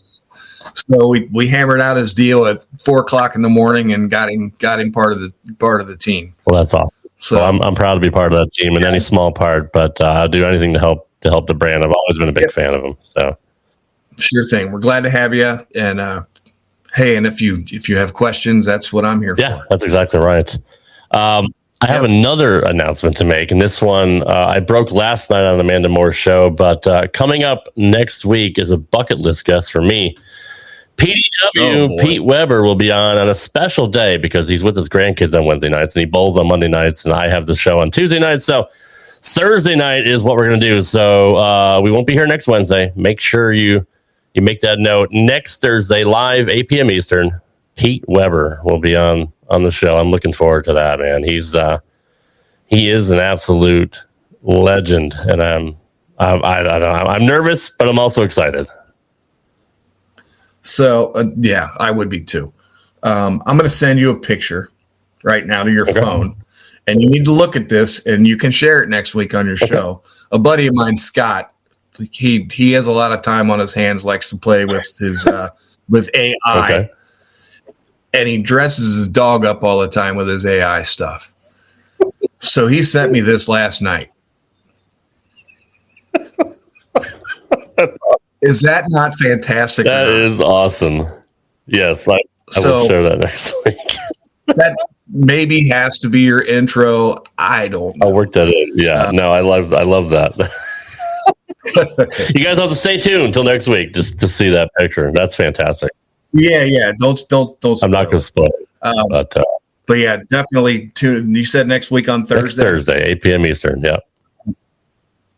So we hammered out his deal at 4:00 in the morning and got him part of the team. Well, that's awesome. So I'm proud to be part of that team in any small part, but I'll do anything to help the brand. I've always been a big fan of them. So sure thing. We're glad to have you. And hey, and if you have questions, that's what I'm here for. Yeah, that's exactly right. I have another announcement to make, and this one I broke last night on Amanda Moore's show, but coming up next week is a bucket list guest for me. PDW, Pete Weber, will be on a special day because he's with his grandkids on Wednesday nights and he bowls on Monday nights, and I have the show on Tuesday nights. So Thursday night is what we're going to do. So we won't be here next Wednesday. Make sure you make that note. Next Thursday, live 8 p.m. Eastern, Pete Weber will be on the show. I'm looking forward to that, man. He is an absolute legend, and I'm nervous, but I'm also excited. So, yeah, I would be too. I'm going to send you a picture right now to your phone, and you need to look at this, and you can share it next week on your show. A buddy of mine, Scott, he has a lot of time on his hands, likes to play with his with AI, and he dresses his dog up all the time with his AI stuff. So he sent me this last night. Is that not fantastic? That is awesome. Yes, I will share that next week. That maybe has to be your intro. I don't know. I'll work that in. Yeah, no, I love that. You guys have to stay tuned until next week just to see that picture. That's fantastic. Yeah. Don't. I'm not going to spoil it. But yeah, definitely tune. You said next week on Thursday. Next Thursday, 8 p.m. Eastern. Yeah.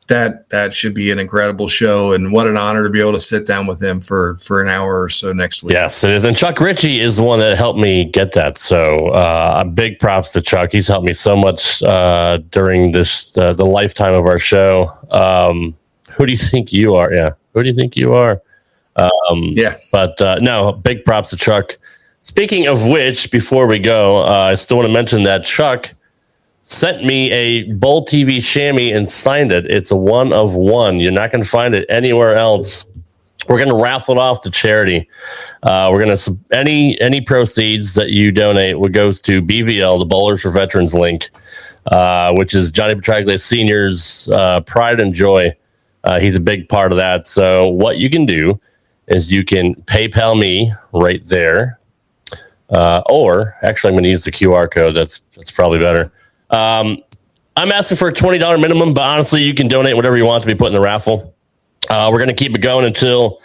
That should be an incredible show, and what an honor to be able to sit down with him for an hour or so next week. Yes, it is. And Chuck Ritchie is the one that helped me get that. So a big props to Chuck. He's helped me so much during the lifetime of our show. Who do you think you are? Yeah, who do you think you are? But no, big props to Chuck. Speaking of which, before we go, I still want to mention that Chuck sent me a Bowl TV chamois and signed it. It's a 1 of 1. You're not going to find it anywhere else. We're going to raffle it off to charity. We're going to any proceeds that you donate goes to BVL, the Bowlers for Veterans link, which is Johnny Petraglia Sr.'s pride and joy. He's a big part of that. So what you can do is you can PayPal me right there, or actually I'm going to use the QR code. That's probably better. I'm asking for a $20 minimum, but honestly, you can donate whatever you want to be put in the raffle. We're going to keep it going until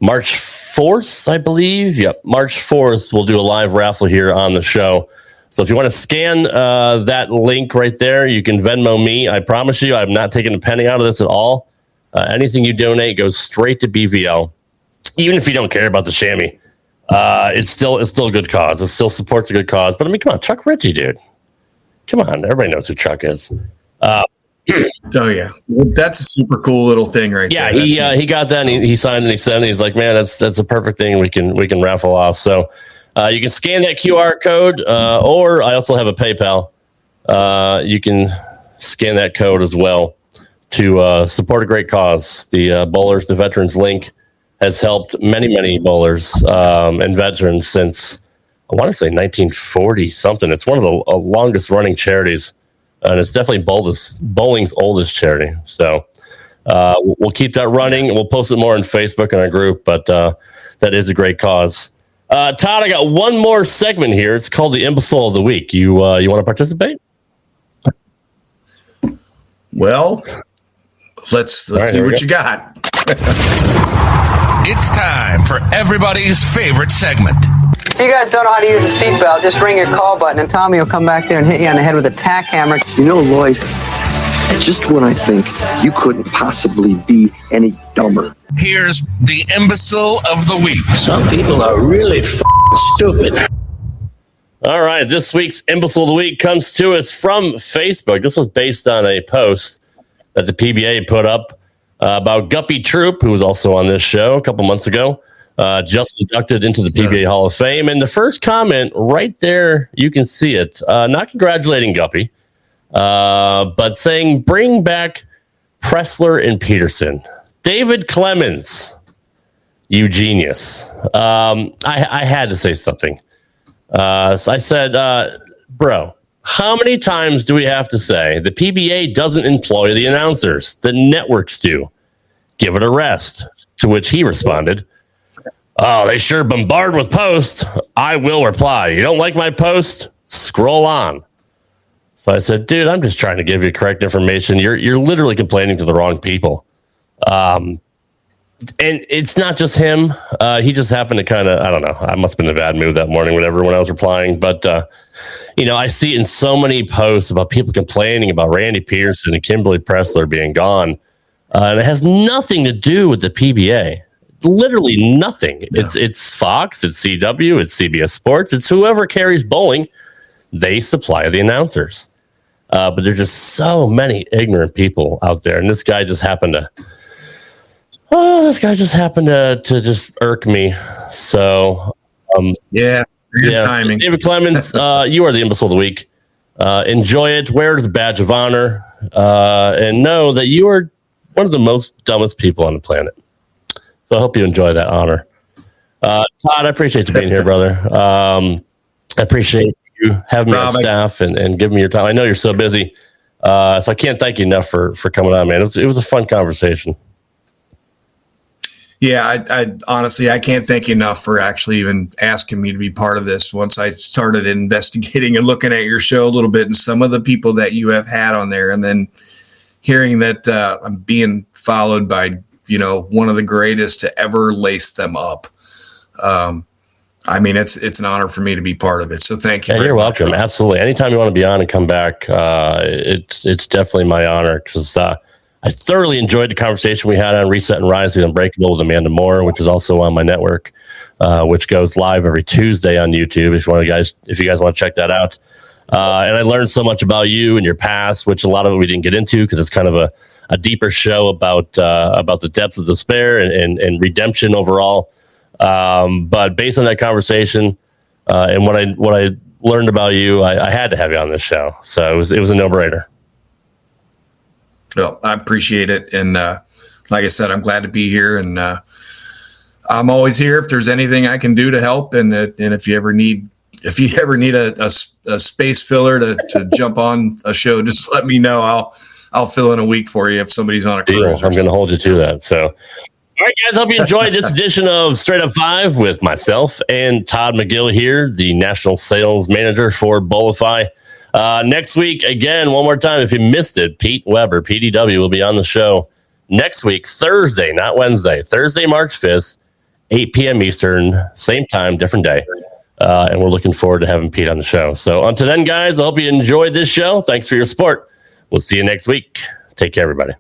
March 4th, I believe. Yep, March 4th, we'll do a live raffle here on the show. So if you want to scan that link right there, you can Venmo me. I promise you, I'm not taking a penny out of this at all. Anything you donate goes straight to BVL. Even if you don't care about the chamois, it's still a good cause. It still supports a good cause. But I mean, come on, Chuck Ritchie, dude. Come on, everybody knows who Chuck is. Oh yeah, that's a super cool little thing, right? Yeah, there. he got that. And he signed and he sent it. He's like, man, that's a perfect thing. We can raffle off. So you can scan that QR code, or I also have a PayPal. You can scan that code as well to support a great cause. The Bowlers, the Veterans link has helped many bowlers and veterans since I want to say 1940 something. It's one of the longest running charities. And it's definitely bowling's oldest charity. So we'll keep that running. We'll post it more on Facebook in our group, but that is a great cause. Todd, I got one more segment here. It's called the Imbecile of the Week. You want to participate? Well, let's see what you got. It's time for everybody's favorite segment. If you guys don't know how to use a seatbelt, just ring your call button and Tommy will come back there and hit you on the head with a tack hammer. You know, Lloyd, just when I think you couldn't possibly be any dumber. Here's the Imbecile of the Week. Some people are really stupid. All right, this week's Imbecile of the Week comes to us from Facebook. This was based on a post that the PBA put up about Guppy Troop, who was also on this show a couple months ago. Just inducted into the PBA Hall of Fame. And the first comment right there, you can see it. Not congratulating Guppy, but saying, bring back Pressler and Peterson. David Clemens, you genius. I had to say something. So I said, bro, how many times do we have to say the PBA doesn't employ the announcers? The networks do. Give it a rest. To which he responded, oh, they sure bombard with posts. I will reply. You don't like my post? Scroll on. So I said, dude, I'm just trying to give you correct information. You're literally complaining to the wrong people. And it's not just him. He just happened to kind of, I don't know. I must have been in a bad mood that morning, whatever, when I was replying. But, I see it in so many posts about people complaining about Randy Peterson and Kimberly Pressler being gone. And it has nothing to do with the PBA. Literally nothing. No. It's Fox, it's CW, it's CBS Sports, it's whoever carries bowling. They supply the announcers. But there's just so many ignorant people out there. And this guy just happened to just irk me. So, timing. David Clemens, you are the Imbecile of the Week. Enjoy it. Wear it as a badge of honor. And know that you are one of the most dumbest people on the planet. So I hope you enjoy that honor. Todd, I appreciate you being here, brother. I appreciate you having me on staff and giving me your time. I know you're so busy. So I can't thank you enough for coming on, man. It was a fun conversation. Yeah, I honestly, I can't thank you enough for actually even asking me to be part of this. Once I started investigating and looking at your show a little bit and some of the people that you have had on there, and then hearing that I'm being followed by, one of the greatest to ever lace them up. I mean, it's an honor for me to be part of it. So thank you. Yeah, you're welcome. Absolutely. Anytime you want to be on and come back, it's definitely my honor, because I thoroughly enjoyed the conversation we had on Reset and Rising Unbreakable with Amanda Moore, which is also on my network, which goes live every Tuesday on YouTube. If you guys want to check that out. And I learned so much about you and your past, which a lot of it we didn't get into because it's kind of a deeper show about the depths of despair and redemption overall. But based on that conversation and what I learned about you, I had to have you on this show. So it was a no-brainer. Well, I appreciate it. And like I said, I'm glad to be here. And I'm always here if there's anything I can do to help. And if you ever need a space filler to jump on a show, just let me know. I'll fill in a week for you if somebody's on a cruise. I'm going to hold you to that. So, all right, guys, hope you enjoyed this edition of Straight Up 5 with myself and Todd McGill here, the National Sales Manager for Bowlifi. Next week, again, one more time, if you missed it, Pete Weber, PDW, will be on the show next week, Thursday, not Wednesday, Thursday, March 5th, 8 p.m. Eastern, same time, different day. And we're looking forward to having Pete on the show. So until then, guys, I hope you enjoyed this show. Thanks for your support. We'll see you next week. Take care, everybody.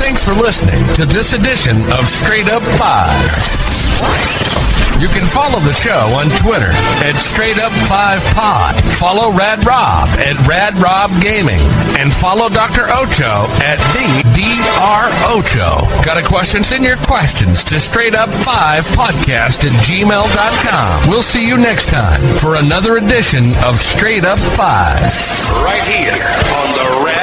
Thanks for listening to this edition of Straight Up 5. You can follow the show on Twitter at Straight Up 5 Pod. Follow Rad Rob at Rad Rob Gaming. And follow Dr. Ocho at the Dr. Ocho. Got a question? Send your questions to straightup5podcast@gmail.com. We'll see you next time for another edition of Straight Up 5. Right here on the Rad